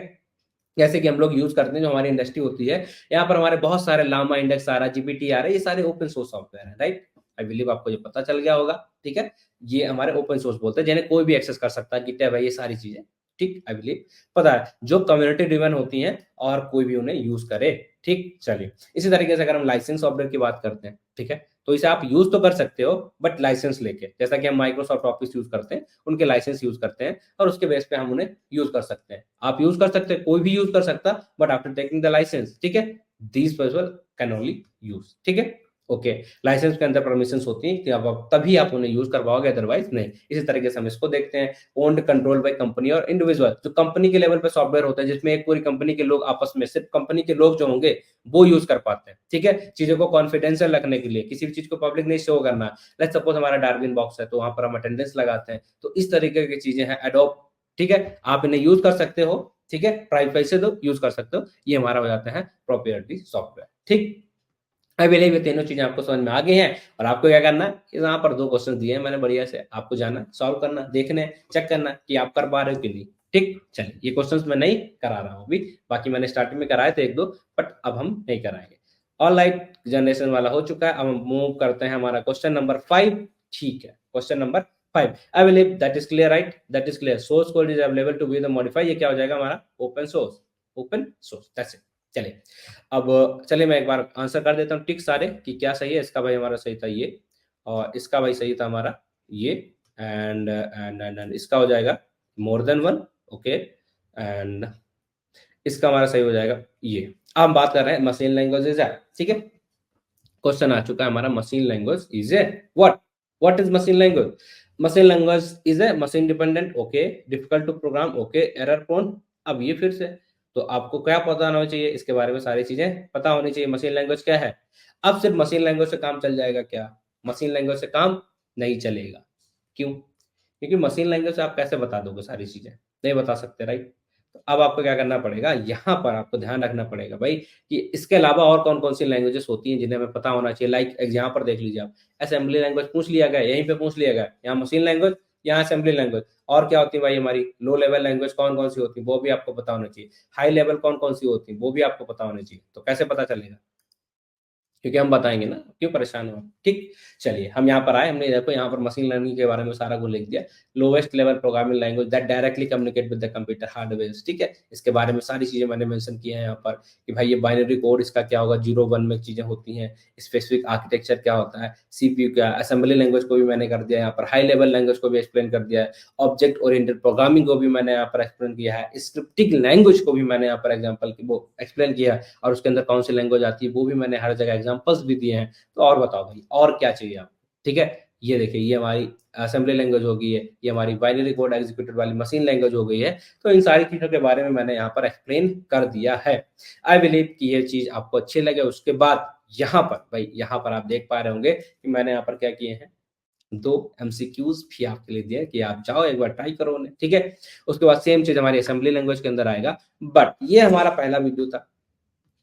जैसे कि हम लोग यूज करते हैं, जो हमारी इंडस्ट्री होती है, यहाँ पर हमारे बहुत सारे लामा इंडेक्स आ रहा है, जीपीटी आ रहा है, ये सारे ओपन सोर्स सॉफ्टवेयर है, राइट। आई बिलीव आपको ये पता चल गया होगा। ठीक है, ये हमारे ओपन सोर्स बोलते हैं, जिन्हें कोई भी एक्सेस कर सकता है, गिटहब है, ये सारी चीजें। ठीक, आई बिलीव पता है, जो कम्युनिटी ड्रिवन होती हैं और कोई भी उन्हें यूज करे। ठीक, चलिए, इसी तरीके से अगर हम लाइसेंस सॉफ्टवेयर की बात करते हैं, ठीक है, तो इसे आप यूज तो कर सकते हो बट लाइसेंस लेके, जैसा कि हम माइक्रोसॉफ्ट ऑफिस यूज करते हैं, उनके लाइसेंस यूज करते हैं, और उसके बेस पे हम उन्हें यूज कर सकते हैं। आप यूज कर सकते हैं, कोई भी यूज कर सकता, but after taking the licence. ठीक है, these people can only use. ठीक है, ओके, लाइसेंस के अंदर परमिशंस होती हैं कि अब आप तभी आप उन्हें यूज कर पाओगे, अदरवाइज नहीं। इसी तरीके से हम इसको देखते हैं, ओन्ड कंट्रोल बाय कंपनी और इंडिविजुअल, जो कंपनी के लेवल पे सॉफ्टवेयर होता है, जिसमें एक पूरी कंपनी के लोग आपस में, सिर्फ कंपनी के लोग जो होंगे वो यूज कर पाते हैं। ठीक है, चीजों को कॉन्फिडेंशियल रखने के लिए, किसी भी चीज को पब्लिक नहीं शो करना। लेट्स सपोज हमारा डार्विन बॉक्स है, तो वहां पर हम अटेंडेंस लगाते हैं, तो इस तरीके की चीजें हैं एडोप। ठीक है, आप इन्हें यूज कर सकते हो। ठीक है, प्राइवेट से दो यूज कर सकते हो, ये हमारा हो जाता है प्रोप्राइटरी सॉफ्टवेयर। ठीक, आई बिलीव ये तीनों चीजें आपको समझ में आ गई हैं, और आपको क्या करना है, यहाँ पर 2 क्वेश्चन दिए हैं मैंने, बढ़िया से आपको जाना, सॉल्व करना, देखने, चेक करना कि आप कर पा रहे हो कि नहीं। ठीक, चलिए, ये क्वेश्चंस मैं नहीं करा रहा हूँ अभी, बाकी मैंने स्टार्टिंग में कराए थे 1-2, बट अब हम नहीं कराएंगे। ऑल राइट, जनरेशन वाला हो चुका है, अब हम मूव करते हैं हमारा क्वेश्चन नंबर 5। ठीक है, question number 5, I believe that is clear, right, that is clear, source code is available to view the modify, ये क्या हो जाएगा हमारा, open source, open source, that's it. चलिए, अब चलिए मैं एक बार आंसर कर देता हूँ टिक सारे कि क्या सही है। इसका भाई हमारा सही था ये, और इसका भाई सही था हमारा ये, एंड इसका हो जाएगा more than one, okay, and इसका हमारा सही हो जाएगा ये। अब हम बात कर रहे हैं मशीन लैंग्वेज इज है। ठीक है, क्वेश्चन आ चुका है हमारा, machine language is a what is machine language. Machine language is a machine dependent, okay, difficult to program, okay, error prone. अब ये फिर से, तो आपको क्या पता होना चाहिए इसके बारे में, सारी चीजें पता होनी चाहिए, मशीन लैंग्वेज क्या है। अब सिर्फ मशीन लैंग्वेज से काम चल जाएगा क्या, मशीन लैंग्वेज से काम नहीं चलेगा। क्यों, क्योंकि मशीन लैंग्वेज से आप कैसे बता दोगे सारी चीजें, नहीं बता सकते, राइट। तो अब आपको क्या करना पड़ेगा, यहाँ पर आपको ध्यान रखना पड़ेगा भाई कि इसके अलावा और कौन कौन सी लैंग्वेजेस होती हैं जिन्हें हमें पता होना चाहिए। लाइक यहाँ पर देख लीजिए आप, असेंबली लैंग्वेज पूछ लिया गया, यहीं पे पूछ लिया गया, यहाँ मशीन लैंग्वेज, यहाँ असेंबली लैंग्वेज। और क्या होती है भाई हमारी लो लेवल लैंग्वेज, कौन कौन सी होती है वो भी आपको पता होना चाहिए, हाई लेवल कौन कौन सी होती है वो भी आपको पता होना चाहिए। तो कैसे पता चलेगा, क्योंकि हम बताएँगे ना, क्यों परेशान हो आप? ठीक? चलिए, हम यहाँ पर आए, हमने देखो यहाँ पर मशीन लर्निंग के बारे में सारा कुछ लिख दिया। Lowest level programming language that directly communicate with the computer hardwares, ठीक है? इसके बारे में सारी चीज़ें मैंने मेंशन की हैं यहाँ पर कि भाई ये बाइनरी कोड इसका क्या होगा, 0-1 में चीज़ें होती हैं, स्पेसिफिक आर्किटेक्चर क्या होता है, सीपीयू क्या है, असेंबली लैंग्वेज को भी मैंने कर दिया यहाँ पर, हाई लेवल लैंग्वेज को भी एक्सप्लेन कर दिया है, ऑब्जेक्ट ओरिएंटेड प्रोग्रामिंग को भी मैंने यहाँ पर एक्सप्लेन किया है, स्क्रिप्टिंग लैंग्वेज को भी मैंने यहाँ पर एग्ज़ाम्पल की वो एक्सप्लेन किया है और उसके अंदर कौन सी लैंग्वेज आती है, वो भी मैंने हर जगह एग्ज़ाम्पल्स भी दिए हैं। तो और बताओ भाई, और क्या चाहिए आपको? ठीक है? ये देखिए, ये हमारी असेंबली लैंग्वेज हो गई है, ये हमारी बाइनरी कोड एग्जीक्यूटेड वाली मशीन लैंग्वेज हो गई है। तो इन सारी चीज़ों के बारे में मैंने यहाँ पर एक्सप्लेन कर दिया है। आई बिलीव कि ये चीज़ आपको अच्छी लगे। उसके बाद यहाँ पर भाई, यहाँ पर आप देख पा रहे होंगे कि मैंने यहाँ पर क्या किए हैं, 2 एमसीक्यूज़ भी आपके लिए दिए हैं कि आप जाओ एक बार ट्राई करो उन्हें, ठीक है? उसके बाद सेम चीज़ हमारी असेंबली लैंग्वेज के अंदर आएगा। बट ये हमारा पहला वीडियो था।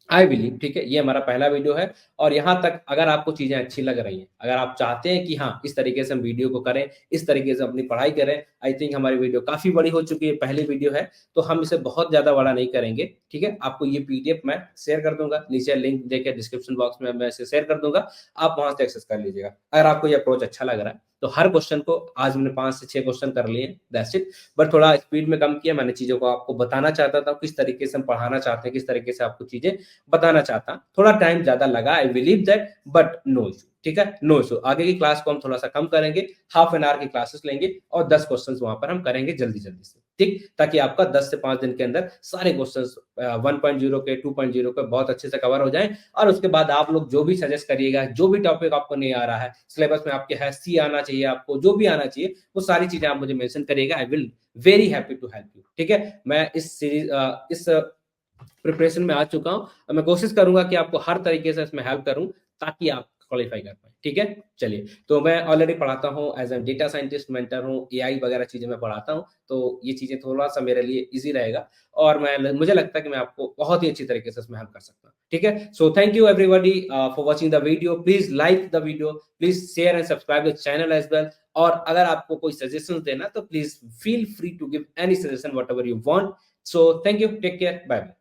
आई बिलीव, ठीक है, ये हमारा पहला वीडियो है और यहाँ तक अगर आपको चीज़ें अच्छी लग रही हैं, अगर आप चाहते हैं कि हाँ, इस तरीके से हम वीडियो को करें, इस तरीके से अपनी पढ़ाई करें, आई थिंक हमारी वीडियो काफ़ी बड़ी हो चुकी है, पहली वीडियो है, तो हम इसे बहुत ज़्यादा बड़ा नहीं करेंगे, ठीक है? आपको ये पीडीएफ मैं शेयर कर दूँगा, नीचे लिंक देके डिस्क्रिप्शन बॉक्स में मैं इसे शेयर कर दूँगा, आप वहाँ से एक्सेस कर लीजिएगा। अगर आपको ये अप्रोच अच्छा लग रहा है, तो हर क्वेश्चन को आज मैंने 5 से 6 क्वेश्चन कर लिए हैं, दैट्स इट। बट थोड़ा स्पीड में कम किया, मैंने चीज़ों को आपको बताना चाहता था, किस तरीके से हम पढ़ाना चाहते हैं, किस तरीके से आपको चीज़ें बताना चाहता। थोड़ा टाइम ज़्यादा लगा, I believe that, but no issue, ठीक है? No issue. आगे की क्लास को हम थोड़ा-सा कम करेंगे, हाफ एन आवर की क्लासेस लेंगे और 10 क्वेश्चन्स वहाँ पर हम करेंगे जल्दी-जल्दी से, ठीक? ताकि आपका 10 से 5 दिन के अंदर सारे क्वेश्चन्स 1.0 के, 2.0 के बहुत अच्छे से कवर हो जाएँ और उसके बाद आप लोग जो भी सजेस्ट करिएगा, जो भी टॉपिक आपको नहीं आ रहा है, सिलेबस में आपके है, सी आना चाहिए आपको, जो भी आना चाहिए, वो सारी चीज़ें आप मुझे मेंशन करिएगा, I will very happy to help you, ठीक है? मैं इस प्रिपरेशन में आ चुका हूँ और मैं कोशिश करूँगा कि आपको हर तरीके से इसमें हेल्प करूँ ताकि आप क्वालिफ़ाई कर पाएँ, ठीक है? चलिए, तो मैं ऑलरेडी पढ़ाता हूँ as a data scientist, mentor हूँ, एआई वगैरह चीज़ें मैं पढ़ाता हूँ, तो ये चीज़ें थोड़ा-सा मेरे लिए ईज़ी रहेगा और मुझे लगता है कि मैं आपको बहुत ही अच्छी तरीके से इसमें हेल्प कर सकता हूँ, ठीक है? So thank you everybody for watching the video, please like the video, please share and subscribe the channel as well और अगर आपको कोई सजेशंस देना तो please feel free to give any suggestion whatever you want. So thank you, take care, bye bye.